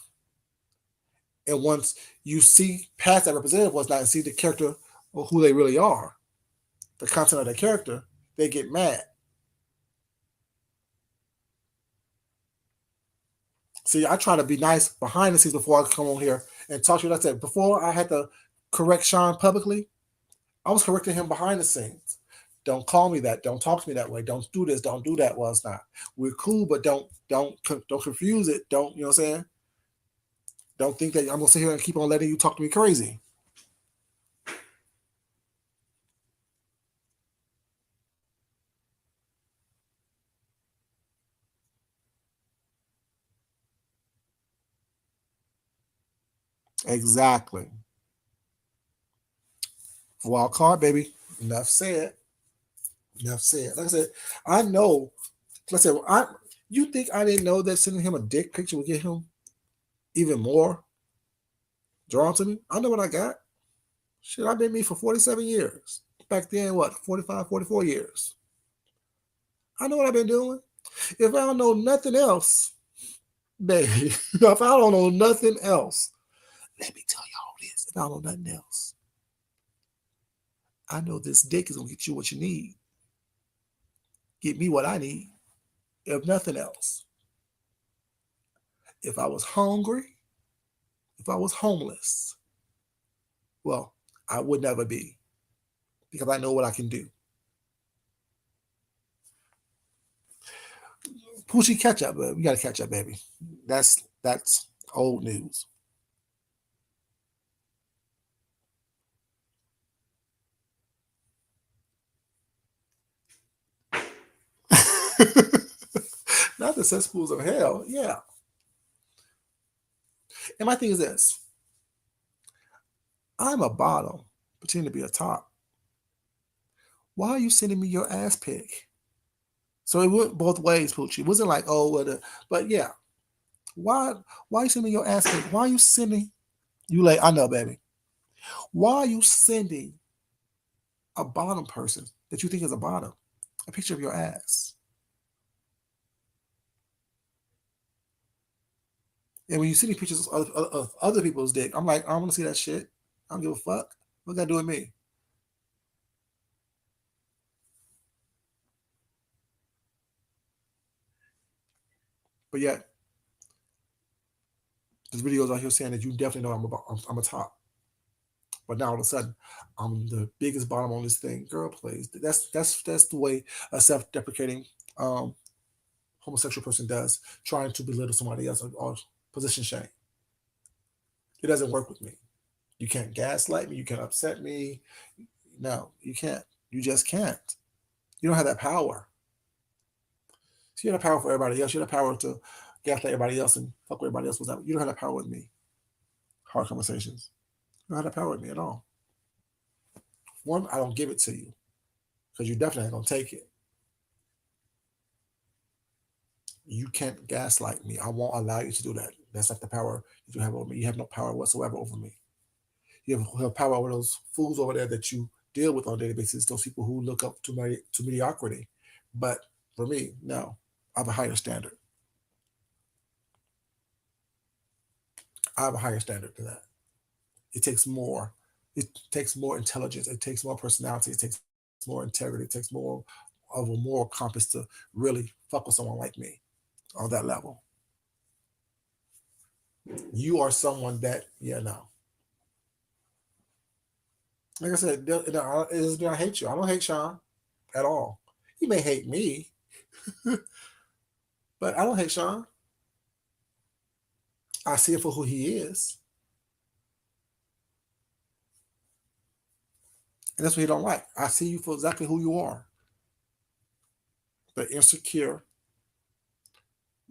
And once you see past that representative was not and see the character or who they really are, the content of their character, they get mad. See, I try to be nice behind the scenes before I come on here and talk to you. Like I said, before I had to correct Sean publicly, I was correcting him behind the scenes. Don't call me that. Don't talk to me that way. Don't do this. Don't do that. Well, it's not. We're cool, but don't confuse it. Don't, you know what I'm saying? Don't think that I'm gonna sit here and keep on letting you talk to me crazy. Exactly. Wild card, baby. Enough said. Enough said. Like I said, I know. Like I said, you think I didn't know that sending him a dick picture would get him even more drawn to me? I know what I got. Shit, I've been me for 47 years. Back then, what, 45, 44 years. I know what I've been doing. If I don't know nothing else, baby, if I don't know nothing else, let me tell y'all this. If I don't know nothing else, I know this dick is going to get you what you need. Get me what I need, if nothing else. If I was hungry, if I was homeless, well, I would never be because I know what I can do. Poochie, catch up, but we got to catch up, baby. That's old news. Not the cesspools of hell. Yeah. And my thing is this: I'm a bottom, pretending to be a top. Why are you sending me your ass pic? So it went both ways, Poochie. It wasn't like, oh, but yeah. Why are you sending your ass pic? Why are you sending you like I know, baby. Why are you sending a bottom person that you think is a bottom a picture of your ass? And when you see these pictures of other people's dick, I'm like, I don't want to see that shit. I don't give a fuck. What that do with me? But yet, There's videos out here saying that you definitely know I'm a top. But now all of a sudden, I'm the biggest bottom on this thing. Girl, please. That's the way a self-deprecating um, homosexual person does, trying to belittle somebody else or position shame. It doesn't work with me. You can't gaslight me. You can't upset me. No, you can't. You just can't. You don't have that power. So you have the power for everybody else. You have the power to gaslight everybody else and fuck with everybody else. You don't have that power with me. Hard conversations. You don't have that power with me at all. One, I don't give it to you because you definitely ain't gonna take it. You can't gaslight me. I won't allow you to do that. That's not the power that you have over me. You have no power whatsoever over me. You have power over those fools over there that you deal with on a daily basis, those people who look up to mediocrity. But for me, no, I have a higher standard. I have a higher standard than that. It takes more. It takes more intelligence. It takes more personality. It takes more integrity. It takes more of a moral compass to really fuck with someone like me on that level. You are someone that, yeah, no. Like I said, I hate you. I don't hate Sean at all. He may hate me, but I don't hate Sean. I see him for who he is. And that's what he don't like. I see you for exactly who you are. The insecure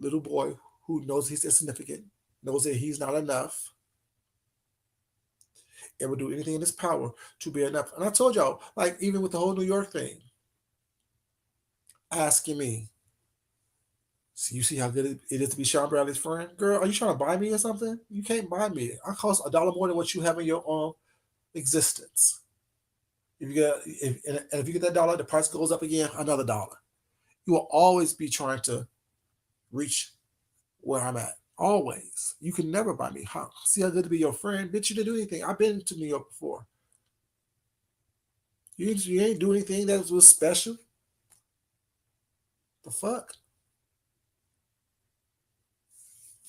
little boy who knows he's insignificant, knows that he's not enough, and will do anything in his power to be enough. And I told y'all, like, even with the whole New York thing, asking me, so you see how good it is to be Sean Bradley's friend? Girl, are you trying to buy me or something? You can't buy me. I cost $1 more than what you have in your own existence. If you get and if you get that dollar, the price goes up again, another dollar. You will always be trying to reach where I'm at. Always. You can never buy me. How? See how good to be your friend? Bitch, you didn't do anything. I've been to New York before. You ain't do anything that was special. The fuck?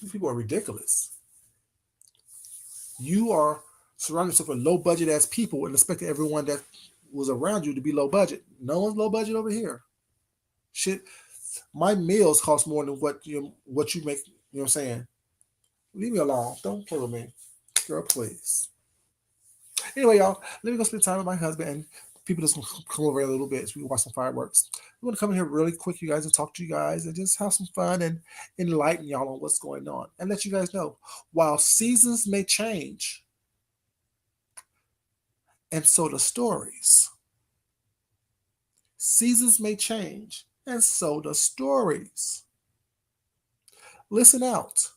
These people are ridiculous. You are surrounding yourself with low budget ass people and expecting everyone that was around you to be low budget. No one's low budget over here. Shit, my meals cost more than what you make. You know what I'm saying? Leave me alone. Don't play with me, girl. Please. Anyway, y'all, let me go spend time with my husband and people just come over a little bit so we can watch some fireworks. We want to come in here really quick, you guys, and talk to you guys and just have some fun and enlighten y'all on what's going on and let you guys know while seasons may change, and so the stories. Seasons may change, and so the stories. Listen out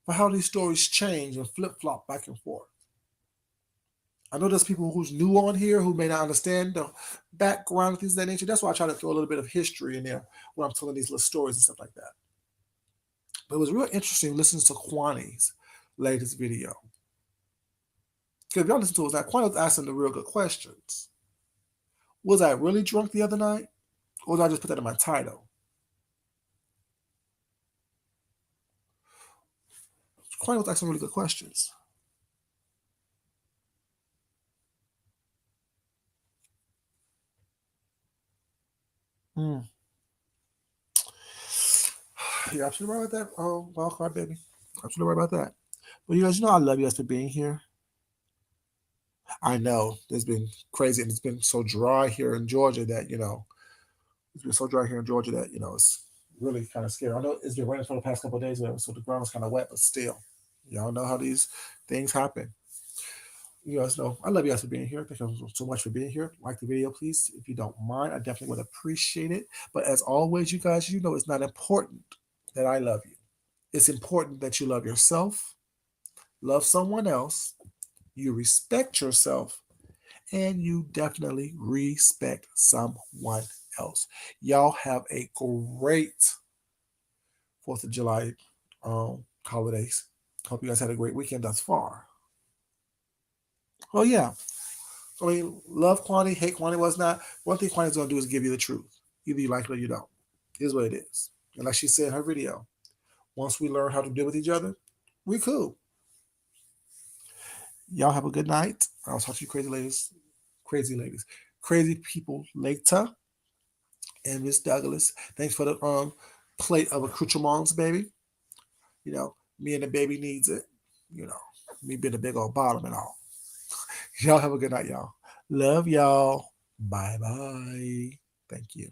for how these stories change and flip flop back and forth. I know there's people who's new on here who may not understand the background of things of that nature. That's why I try to throw a little bit of history in there when I'm telling these little stories and stuff like that. But it was real interesting listening to Kwani's latest video. Because if y'all listen to it, Kwani was asking the real good questions. Was I really drunk the other night? Or did I just put that in my title? Kwani was asking really good questions. You're absolutely right about that. Wild card, baby. Absolutely right about that. But you guys, I love you guys for being here. I know it's been crazy and it's been so dry here in Georgia that, it's been so dry here in Georgia that, it's really kind of scary. I know it's been raining for the past couple of days, so the ground is kind of wet, but still, y'all know how these things happen. You guys know I love you guys for being here. Thank you so much for being here. Like the video, please, if you don't mind. I definitely would appreciate it. But as always, you guys, it's not important that I love you. It's important that you love yourself, love someone else, you respect yourself, and you definitely respect someone else. Y'all have a great 4th of July holidays. Hope you guys had a great weekend thus far. Well, yeah. I mean, love Kwani, hate Kwani, what's not. One thing Kwani's going to do is give you the truth. Either you like it or you don't. It is what it is. And like she said in her video, once we learn how to deal with each other, we cool. Y'all have a good night. I'll talk to you, crazy ladies, crazy people later. And Miss Douglas, thanks for the plate of accoutrements, baby. You know, me and the baby needs it. You know, me being a big old bottom and all. Y'all have a good night, y'all. Love y'all. Bye bye. Thank you.